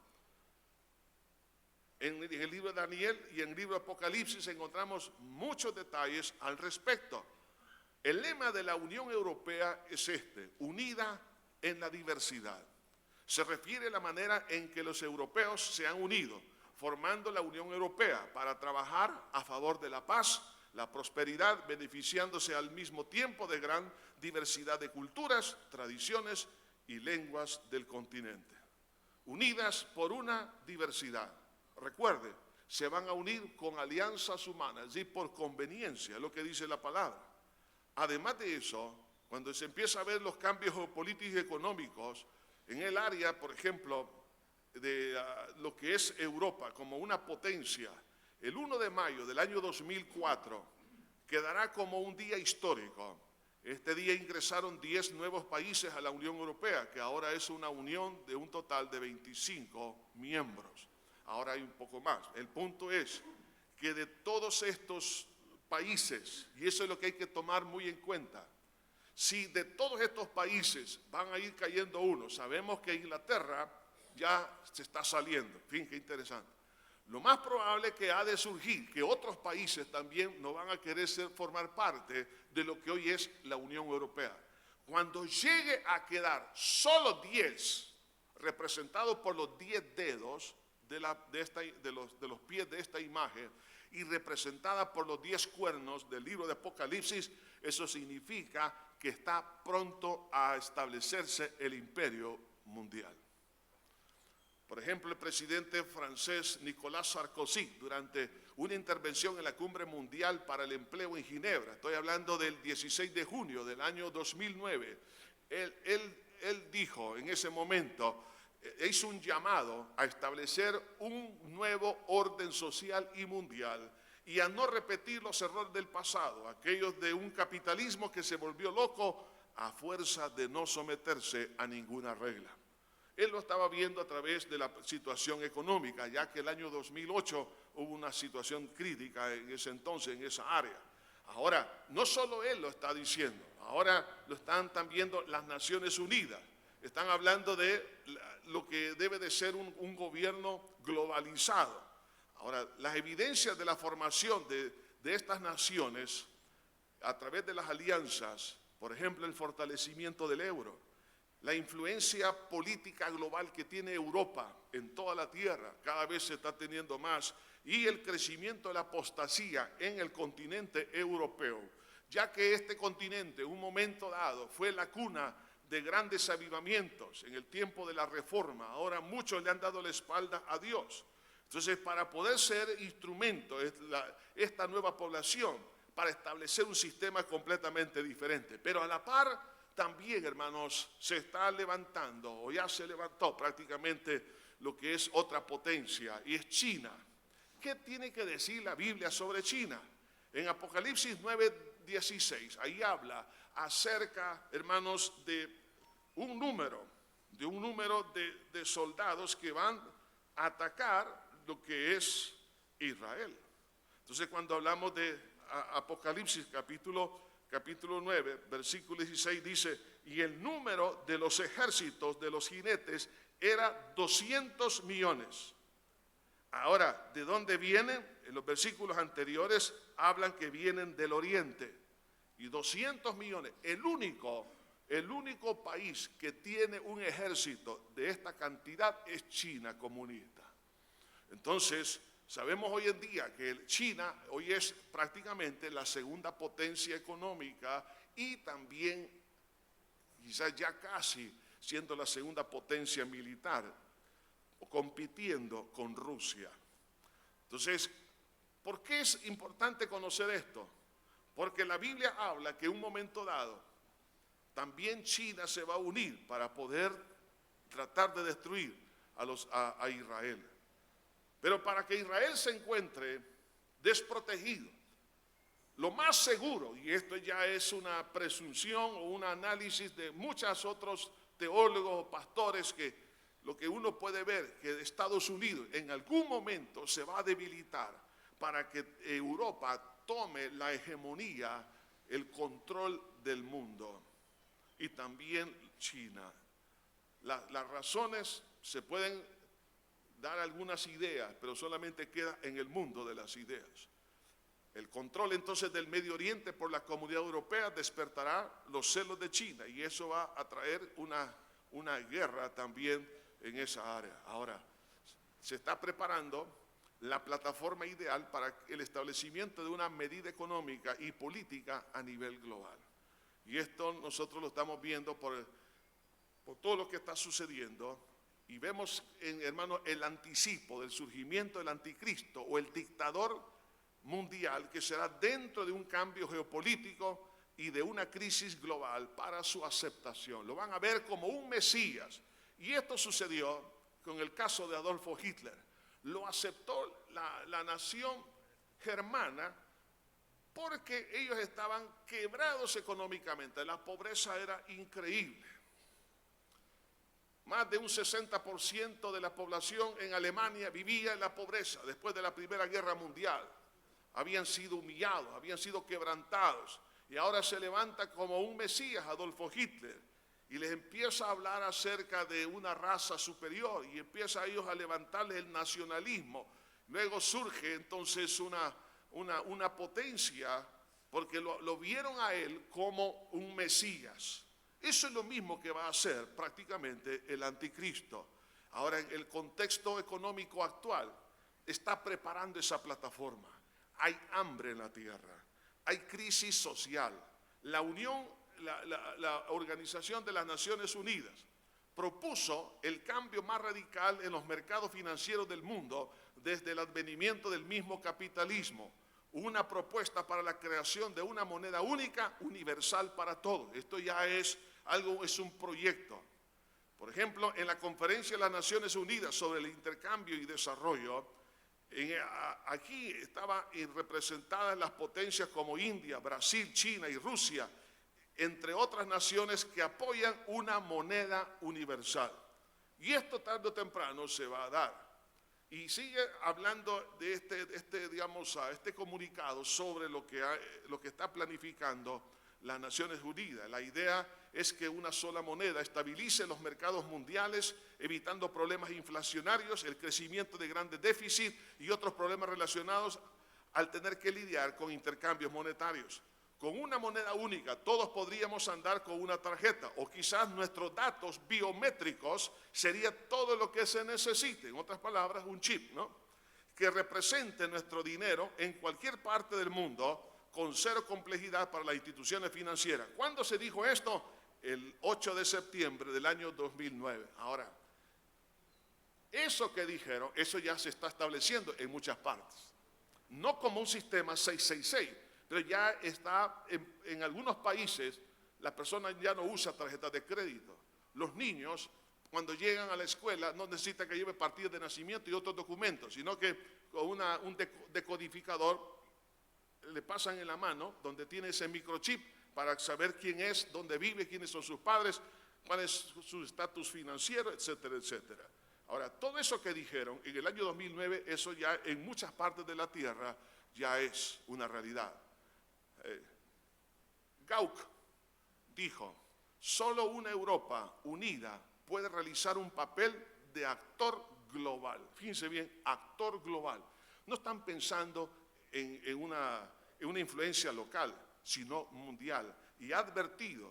En el libro de Daniel y en el libro de Apocalipsis encontramos muchos detalles al respecto. El lema de la Unión Europea es unida en la diversidad. Se refiere a la manera en que los europeos se han unido, formando la Unión Europea para trabajar a favor de la paz, la prosperidad, beneficiándose al mismo tiempo de gran diversidad de culturas, tradiciones y lenguas del continente. Unidas por una diversidad. Recuerde, se van a unir con alianzas humanas y por conveniencia, es lo que dice la palabra. Además de eso, cuando se empieza a ver los cambios geopolíticos y económicos en el área, por ejemplo, de lo que es Europa como una potencia, el 1 de mayo del año 2004 quedará como un día histórico. Este día ingresaron 10 nuevos países a la Unión Europea, que ahora es una unión de un total de 25 miembros. Ahora hay un poco más. El punto es que de todos estos países, y eso es lo que hay que tomar muy en cuenta, si de todos estos países van a ir cayendo uno, sabemos que Inglaterra ya se está saliendo, en fin, qué interesante. Lo más probable es que ha de surgir que otros países también no van a querer formar parte de lo que hoy es la Unión Europea. Cuando llegue a quedar solo 10, representados por los 10 dedos de los pies de esta imagen y representada por los 10 cuernos del libro de Apocalipsis, eso significa que está pronto a establecerse el imperio mundial. Por ejemplo, el presidente francés Nicolas Sarkozy, durante una intervención en la Cumbre Mundial para el Empleo en Ginebra, estoy hablando del 16 de junio del año 2009, él dijo en ese momento, hizo un llamado a establecer un nuevo orden social y mundial y a no repetir los errores del pasado, aquellos de un capitalismo que se volvió loco a fuerza de no someterse a ninguna regla. Él lo estaba viendo a través de la situación económica, ya que el año 2008 hubo una situación crítica en ese entonces, en esa área. Ahora, no solo él lo está diciendo, ahora lo están también viendo las Naciones Unidas. Están hablando de lo que debe de ser un gobierno globalizado. Ahora, las evidencias de la formación de estas naciones a través de las alianzas, por ejemplo, el fortalecimiento del euro, la influencia política global que tiene Europa en toda la tierra, cada vez se está teniendo más, y el crecimiento de la apostasía en el continente europeo, ya que este continente, en un momento dado, fue la cuna de grandes avivamientos en el tiempo de la Reforma. Ahora muchos le han dado la espalda a Dios. Entonces, para poder ser instrumento, esta nueva población, para establecer un sistema completamente diferente, pero a la par, también, hermanos, se está levantando, o ya se levantó prácticamente lo que es otra potencia, y es China. ¿Qué tiene que decir la Biblia sobre China? En Apocalipsis 9:16, ahí habla acerca, hermanos, de un número de soldados que van a atacar lo que es Israel. Entonces, cuando hablamos de Apocalipsis capítulo 9, versículo 16 dice, y el número de los ejércitos de los jinetes era 200 millones. Ahora, ¿de dónde vienen? En los versículos anteriores hablan que vienen del oriente. Y 200 millones, el único país que tiene un ejército de esta cantidad es China comunista. Entonces, sabemos hoy en día que China hoy es prácticamente la segunda potencia económica y también quizás ya casi siendo la segunda potencia militar. o compitiendo con Rusia. Entonces, ¿por qué es importante conocer esto? Porque la Biblia habla que en un momento dado también China se va a unir para poder tratar de destruir a Israel. Pero para que Israel se encuentre desprotegido, lo más seguro, y esto ya es una presunción o un análisis de muchos otros teólogos o pastores, que lo que uno puede ver que Estados Unidos en algún momento se va a debilitar para que Europa tome la hegemonía, el control del mundo, y también China. Las razones se pueden dar algunas ideas, pero solamente queda en el mundo de las ideas. El control entonces del Medio Oriente por la Comunidad Europea despertará los celos de China, y eso va a traer una guerra también en esa área. Ahora, se está preparando la plataforma ideal para el establecimiento de una medida económica y política a nivel global. Y esto nosotros lo estamos viendo por todo lo que está sucediendo, y vemos, hermanos, el anticipo del surgimiento del anticristo o el dictador mundial, que será dentro de un cambio geopolítico y de una crisis global para su aceptación. Lo van a ver como un Mesías. Y esto sucedió con el caso de Adolfo Hitler. Lo aceptó la nación germana porque ellos estaban quebrados económicamente. La pobreza era increíble. Más de un 60% de la población en Alemania vivía en la pobreza después de la Primera Guerra Mundial. Habían sido humillados, habían sido quebrantados, y ahora se levanta como un Mesías Adolfo Hitler y les empieza a hablar acerca de una raza superior, y empieza a ellos a levantarles el nacionalismo. Luego surge entonces una potencia, porque lo vieron a él como un Mesías. Eso es lo mismo que va a hacer prácticamente el anticristo. Ahora, en el contexto económico actual, está preparando esa plataforma. Hay hambre en la tierra, hay crisis social. La Organización de las Naciones Unidas propuso el cambio más radical en los mercados financieros del mundo desde el advenimiento del mismo capitalismo. Una propuesta para la creación de una moneda única, universal para todos. Esto ya es algo, es un proyecto. Por ejemplo, en la Conferencia de las Naciones Unidas sobre el Intercambio y Desarrollo, aquí estaban representadas las potencias como India, Brasil, China y Rusia, entre otras naciones que apoyan una moneda universal. Y esto tarde o temprano se va a dar. Y sigue hablando de este comunicado sobre lo que está planificando las Naciones Unidas. La idea es que una sola moneda estabilice los mercados mundiales, evitando problemas inflacionarios, el crecimiento de grandes déficits y otros problemas relacionados al tener que lidiar con intercambios monetarios. Con una moneda única todos podríamos andar con una tarjeta, o quizás nuestros datos biométricos sería todo lo que se necesite. En otras palabras, un chip, ¿no?, que represente nuestro dinero en cualquier parte del mundo, con cero complejidad para las instituciones financieras. ¿Cuándo se dijo esto? El 8 de septiembre del año 2009. Ahora, eso que dijeron, eso ya se está estableciendo en muchas partes. No como un sistema 666, pero ya está en algunos países. Las personas ya no usan tarjetas de crédito. Los niños, cuando llegan a la escuela, no necesitan que lleve partidas de nacimiento y otros documentos, sino que con un decodificador le pasan en la mano, donde tiene ese microchip, para saber quién es, dónde vive, quiénes son sus padres, cuál es su estatus financiero, etcétera, etcétera. Ahora, todo eso que dijeron en el año 2009, eso ya en muchas partes de la tierra ya es una realidad. Gauck dijo: solo una Europa unida puede realizar un papel de actor global. Fíjense bien, actor global. No están pensando en una influencia local, sino mundial. Y ha advertido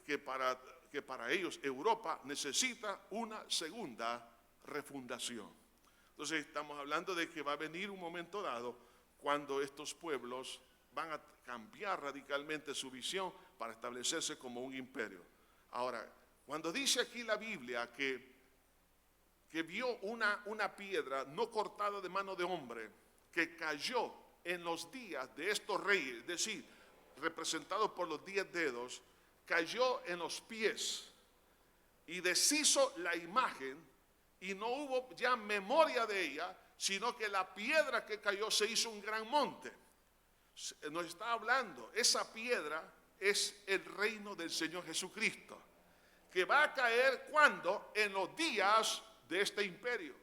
que para ellos Europa necesita una segunda refundación. Entonces estamos hablando de que va a venir un momento dado cuando estos pueblos van a cambiar radicalmente su visión para establecerse como un imperio. Ahora, cuando dice aquí la Biblia que que vio una piedra no cortada de mano de hombre que cayó en los días de estos reyes, es decir, representado por los 10 dedos, cayó en los pies y deshizo la imagen y no hubo ya memoria de ella, sino que la piedra que cayó se hizo un gran monte. Nos está hablando, esa piedra es el reino del Señor Jesucristo, que va a caer ¿cuándo? En los días de este imperio.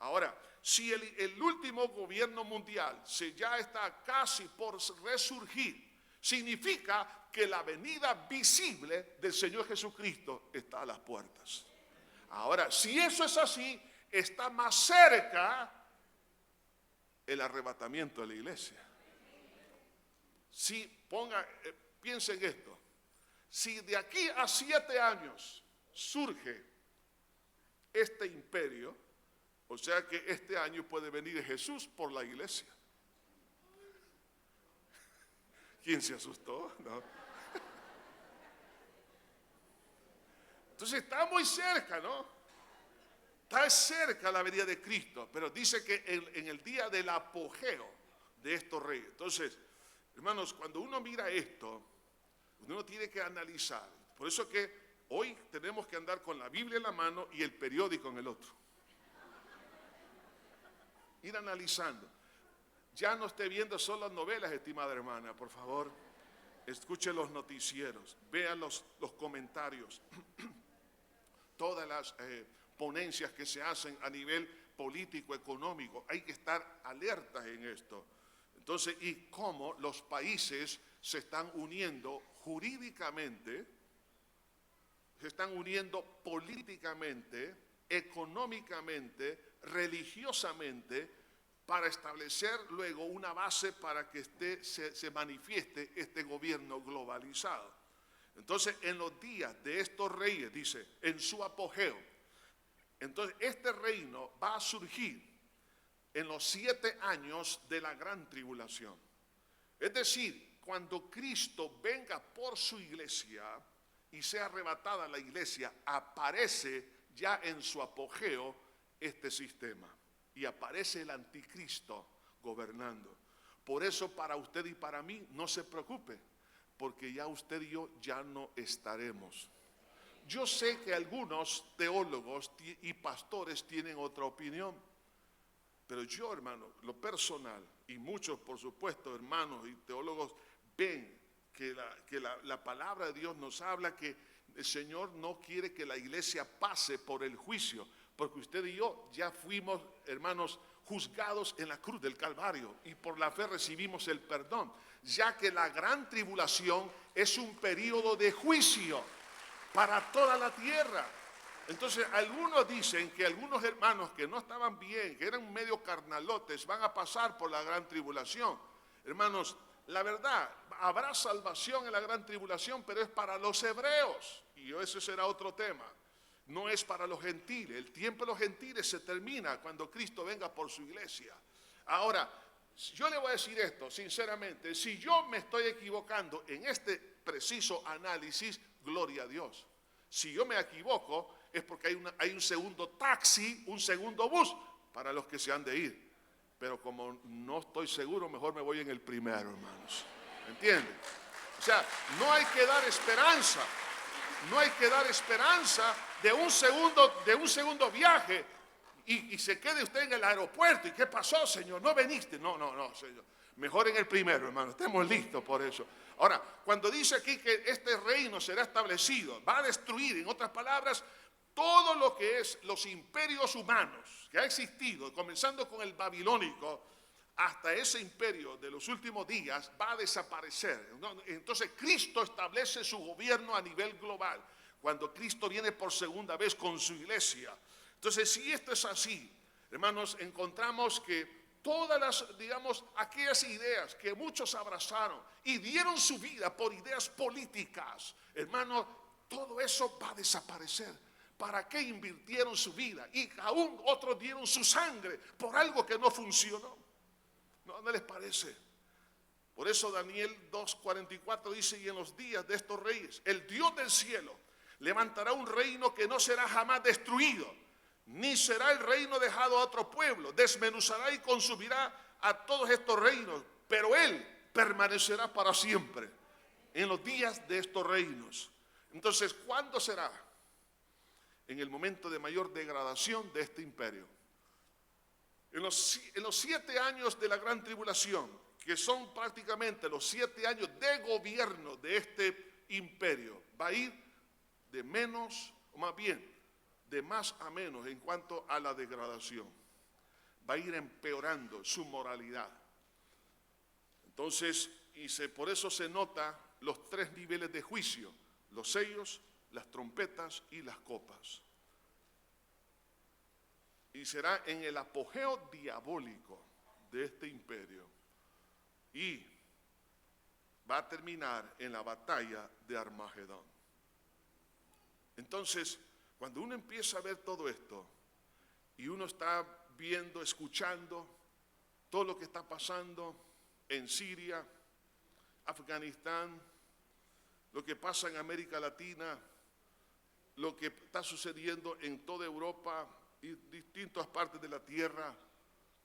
Ahora, si el último gobierno mundial ya está casi por resurgir, significa que la venida visible del Señor Jesucristo está a las puertas. Ahora, si eso es así, está más cerca el arrebatamiento de la iglesia. Si piensen esto, si de aquí a 7 años surge este imperio, o sea que este año puede venir Jesús por la iglesia. ¿Quién se asustó? No. Entonces está muy cerca, ¿no? Está cerca la venida de Cristo, pero dice que en el día del apogeo de estos reyes. Entonces, hermanos, cuando uno mira esto, uno tiene que analizar. Por eso que hoy tenemos que andar con la Biblia en la mano y el periódico en el otro. Ir analizando. Ya no esté viendo solo las novelas, estimada hermana, por favor. Escuche los noticieros, vean los comentarios, todas las ponencias que se hacen a nivel político, económico. Hay que estar alertas en esto. Entonces, y cómo los países se están uniendo jurídicamente, se están uniendo políticamente, económicamente, religiosamente, para establecer luego una base para que se manifieste este gobierno globalizado. Entonces, en los días de estos reyes, dice, en su apogeo, entonces este reino va a surgir en los 7 años de la gran tribulación. Es decir, cuando Cristo venga por su iglesia y sea arrebatada la iglesia, aparece ya en su apogeo este sistema. Y aparece el anticristo gobernando. Por eso para usted y para mí no se preocupe, porque ya usted y yo ya no estaremos. Yo sé que algunos teólogos y pastores tienen otra opinión, pero yo, hermano, lo personal, y muchos por supuesto hermanos y teólogos ven que la palabra de Dios nos habla que el Señor no quiere que la iglesia pase por el juicio, porque usted y yo ya fuimos, hermanos, juzgados en la cruz del Calvario y por la fe recibimos el perdón, ya que la gran tribulación es un periodo de juicio para toda la tierra. Entonces, algunos dicen que algunos hermanos que no estaban bien, que eran medio carnalotes, van a pasar por la gran tribulación. Hermanos, la verdad, habrá salvación en la gran tribulación, pero es para los hebreos, y ese será otro tema. No es para los gentiles. El tiempo de los gentiles se termina cuando Cristo venga por su iglesia. Ahora, yo le voy a decir esto, sinceramente, si yo me estoy equivocando en este preciso análisis, gloria a Dios. Si yo me equivoco, es porque hay un segundo taxi, un segundo bus para los que se han de ir. Pero como no estoy seguro, mejor me voy en el primero, hermanos. ¿Entienden? O sea, no hay que dar esperanza. No hay que dar esperanza de un segundo viaje y se quede usted en el aeropuerto. ¿Y qué pasó, Señor? ¿No veniste? No, Señor. Mejor en el primero, hermano. Estemos listos por eso. Ahora, cuando dice aquí que este reino será establecido, va a destruir, en otras palabras, todo lo que es los imperios humanos que ha existido, comenzando con el babilónico, hasta ese imperio de los últimos días va a desaparecer. Entonces Cristo establece su gobierno a nivel global, cuando Cristo viene por segunda vez con su iglesia. Entonces, si esto es así, hermanos, encontramos que todas las, digamos, aquellas ideas que muchos abrazaron y dieron su vida por ideas políticas, hermanos, todo eso va a desaparecer. ¿Para qué invirtieron su vida? Y aún otros dieron su sangre por algo que no funcionó. ¿No les parece? Por eso Daniel 2:44 dice, y en los días de estos reyes, el Dios del cielo levantará un reino que no será jamás destruido, ni será el reino dejado a otro pueblo. Desmenuzará y consumirá a todos estos reinos, pero Él permanecerá para siempre en los días de estos reinos. Entonces, ¿cuándo será? En el momento de mayor degradación de este imperio. En los 7 años de la gran tribulación, que son prácticamente los 7 años de gobierno de este imperio, va a ir de menos, o más bien, de más a menos en cuanto a la degradación. Va a ir empeorando su moralidad. Entonces, por eso se nota los 3 niveles de juicio: los sellos, las trompetas y las copas. Y será en el apogeo diabólico de este imperio. Y va a terminar en la batalla de Armagedón. Entonces, cuando uno empieza a ver todo esto, y uno está viendo, escuchando todo lo que está pasando en Siria, Afganistán, lo que pasa en América Latina, lo que está sucediendo en toda Europa y distintas partes de la tierra,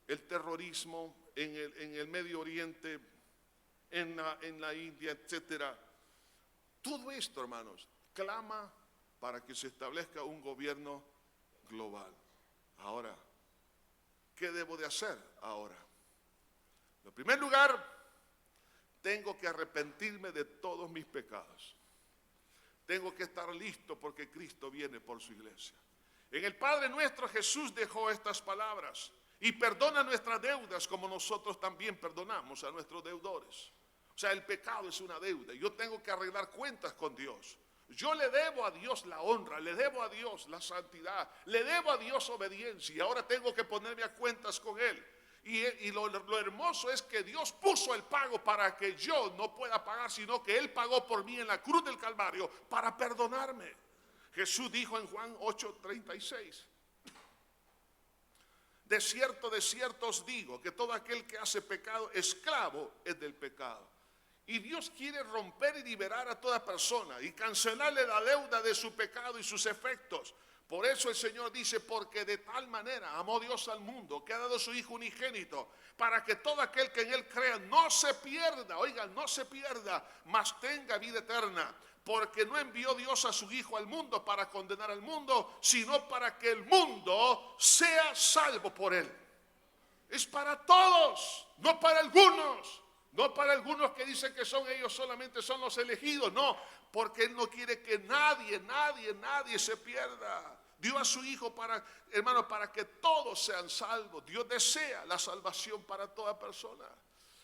el terrorismo en el Medio Oriente, en la India, etcétera. Todo esto, hermanos, clama para que se establezca un gobierno global. Ahora, ¿qué debo de hacer ahora? En primer lugar, tengo que arrepentirme de todos mis pecados. Tengo que estar listo porque Cristo viene por su iglesia. En el Padre Nuestro Jesús dejó estas palabras: y perdona nuestras deudas como nosotros también perdonamos a nuestros deudores. O sea, el pecado es una deuda. Yo tengo que arreglar cuentas con Dios. Yo le debo a Dios la honra, le debo a Dios la santidad, le debo a Dios obediencia, y ahora tengo que ponerme a cuentas con Él. Y lo hermoso es que Dios puso el pago para que yo no pueda pagar, sino que Él pagó por mí en la cruz del Calvario para perdonarme. Jesús dijo en Juan 8:36: de cierto os digo que todo aquel que hace pecado, esclavo es del pecado. Y Dios quiere romper y liberar a toda persona y cancelarle la deuda de su pecado y sus efectos. Por eso el Señor dice: porque de tal manera amó Dios al mundo, que ha dado su Hijo unigénito, para que todo aquel que en Él crea no se pierda, oigan, no se pierda, mas tenga vida eterna. Porque no envió Dios a su Hijo al mundo para condenar al mundo, sino para que el mundo sea salvo por Él. Es para todos, no para algunos. No para algunos que dicen que son ellos solamente son los elegidos, no, porque Él no quiere que nadie se pierda. Dio a su Hijo para que todos sean salvos. Dios desea la salvación para toda persona.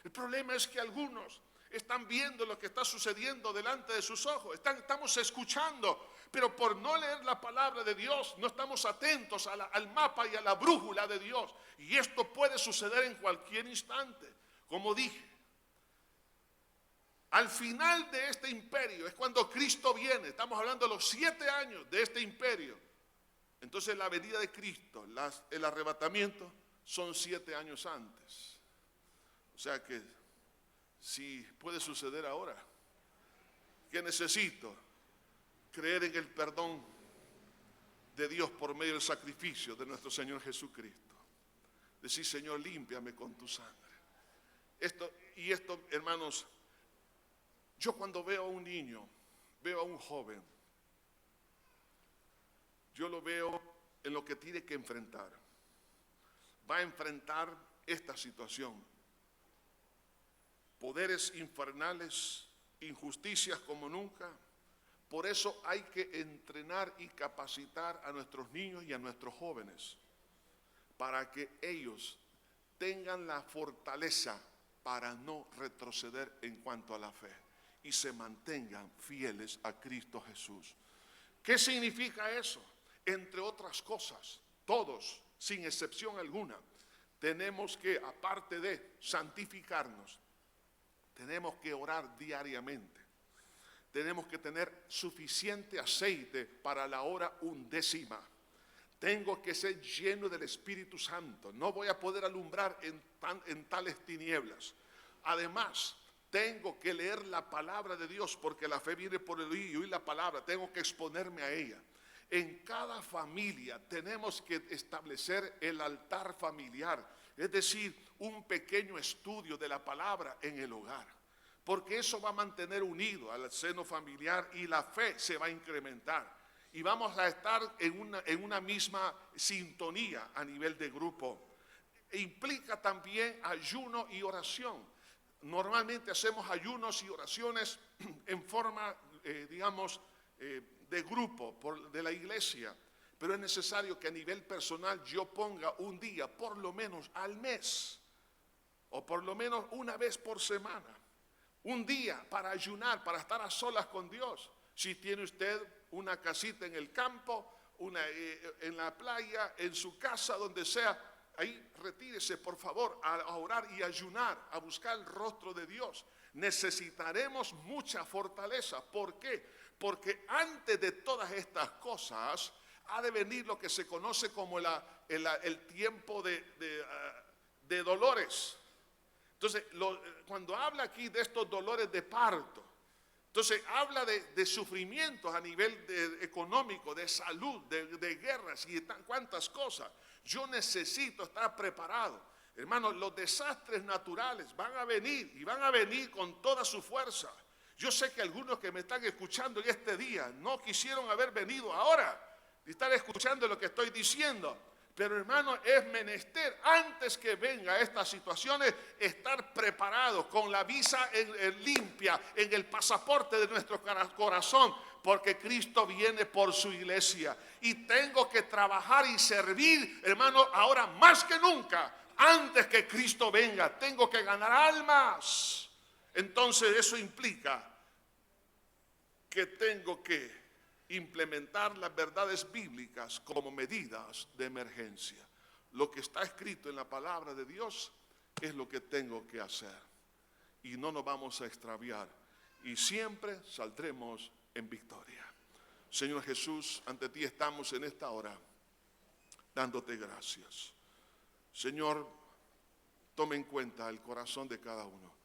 El problema es que algunos están viendo lo que está sucediendo delante de sus ojos, estamos escuchando, pero por no leer la palabra de Dios no estamos atentos al mapa y a la brújula de Dios. Y esto puede suceder en cualquier instante. Como dije, al final de este imperio es cuando Cristo viene. Estamos hablando de los 7 años de este imperio. Entonces la venida de Cristo, el arrebatamiento, son 7 años antes. O sea que si puede suceder ahora, ¿qué necesito? Creer en el perdón de Dios por medio del sacrificio de nuestro Señor Jesucristo. Decir: Señor, límpiame con tu sangre. Esto, hermanos, yo cuando veo a un niño, veo a un joven, yo lo veo en lo que tiene que enfrentar. Va a enfrentar esta situación: poderes infernales, injusticias como nunca. Por eso hay que entrenar y capacitar a nuestros niños y a nuestros jóvenes, para que ellos tengan la fortaleza para no retroceder en cuanto a la fe y se mantengan fieles a Cristo Jesús. ¿Qué significa eso? Entre otras cosas, todos, sin excepción alguna, tenemos que, aparte de santificarnos, tenemos que orar diariamente. Tenemos que tener suficiente aceite para la hora 11. Tengo que ser lleno del Espíritu Santo. No voy a poder alumbrar en tales tinieblas. Además, tengo que leer la palabra de Dios, porque la fe viene por el oír y oír la palabra. Tengo que exponerme a ella. En cada familia tenemos que establecer el altar familiar, es decir, un pequeño estudio de la palabra en el hogar, porque eso va a mantener unido al seno familiar y la fe se va a incrementar y vamos a estar en una misma sintonía a nivel de grupo. Implica también ayuno y oración. Normalmente hacemos ayunos y oraciones en forma, de grupo de la iglesia, pero es necesario que a nivel personal yo ponga un día por lo menos al mes o por lo menos una vez por semana, un día para ayunar, para estar a solas con Dios. Si tiene usted una casita en el campo, en la playa, en su casa, donde sea, ahí retírese por favor a orar y ayunar, a buscar el rostro de Dios. Necesitaremos mucha fortaleza. ¿Por qué? Porque antes de todas estas cosas ha de venir lo que se conoce como el tiempo de dolores. Entonces, cuando habla aquí de estos dolores de parto, entonces habla de sufrimientos a nivel económico, de salud, de guerras y de cuantas cosas. Yo necesito estar preparado. Hermanos, los desastres naturales van a venir y van a venir con toda su fuerza. Yo sé que algunos que me están escuchando en este día no quisieron haber venido ahora y estar escuchando lo que estoy diciendo. Pero hermano, es menester, antes que venga estas situaciones, estar preparados con la visa limpia, en el pasaporte de nuestro corazón, porque Cristo viene por su iglesia. Y tengo que trabajar y servir, hermano, ahora más que nunca, antes que Cristo venga. Tengo que ganar almas. Entonces eso implica que tengo que implementar las verdades bíblicas como medidas de emergencia. Lo que está escrito en la palabra de Dios es lo que tengo que hacer. Y no nos vamos a extraviar. Y siempre saldremos en victoria. Señor Jesús, ante ti estamos en esta hora, dándote gracias. Señor, tome en cuenta el corazón de cada uno.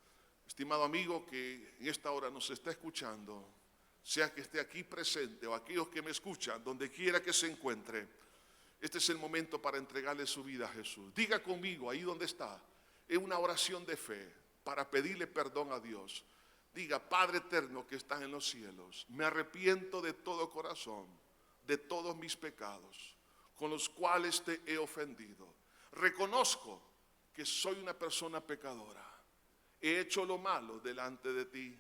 Estimado amigo que en esta hora nos está escuchando, sea que esté aquí presente o aquellos que me escuchan, donde quiera que se encuentre, este es el momento para entregarle su vida a Jesús. Diga conmigo, ahí donde está, es una oración de fe para pedirle perdón a Dios. Diga: Padre eterno que estás en los cielos, me arrepiento de todo corazón, de todos mis pecados, con los cuales te he ofendido. Reconozco que soy una persona pecadora. He hecho lo malo delante de ti.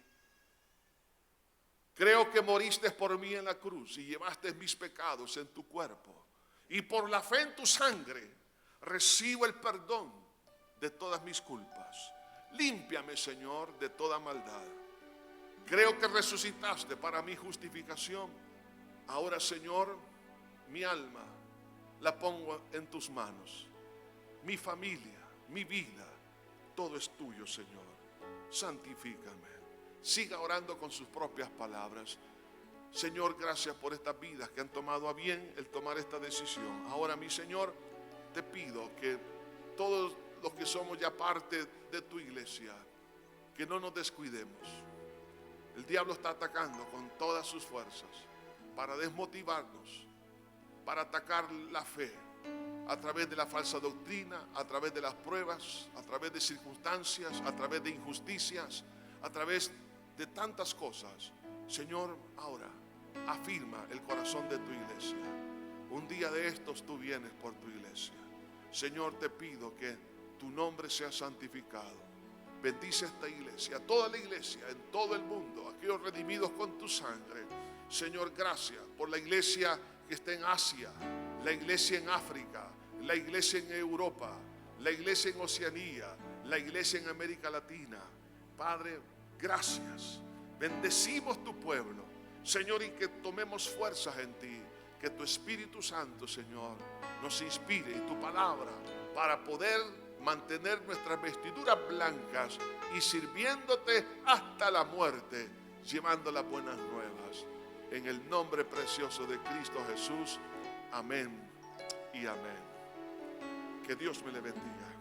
Creo que moriste por mí en la cruz y llevaste mis pecados en tu cuerpo. Y por la fe en tu sangre recibo el perdón de todas mis culpas. Límpiame, Señor, de toda maldad. Creo que resucitaste para mi justificación. Ahora, Señor, mi alma la pongo en tus manos. Mi familia, mi vida, todo es tuyo, Señor. Santifícame. Siga orando con sus propias palabras. Señor, gracias por estas vidas que han tomado a bien el tomar esta decisión. Ahora, mi Señor, te pido que todos los que somos ya parte de tu iglesia, que no nos descuidemos. El diablo está atacando con todas sus fuerzas para desmotivarnos, para atacar la fe a través de la falsa doctrina, a través de las pruebas, a través de circunstancias, a través de injusticias, a través de tantas cosas. Señor, ahora afirma el corazón de tu iglesia. Un día de estos tú vienes por tu iglesia. Señor, te pido que tu nombre sea santificado. Bendice esta iglesia, toda la iglesia en todo el mundo, aquellos redimidos con tu sangre. Señor, gracias por la iglesia que está en Asia, la iglesia en África, la iglesia en Europa, la iglesia en Oceanía, la iglesia en América Latina. Padre, gracias. Bendecimos tu pueblo, Señor, y que tomemos fuerzas en ti. Que tu Espíritu Santo, Señor, nos inspire y tu palabra para poder mantener nuestras vestiduras blancas y sirviéndote hasta la muerte, llevando las buenas nuevas. En el nombre precioso de Cristo Jesús. Amén y amén. Que Dios me le bendiga.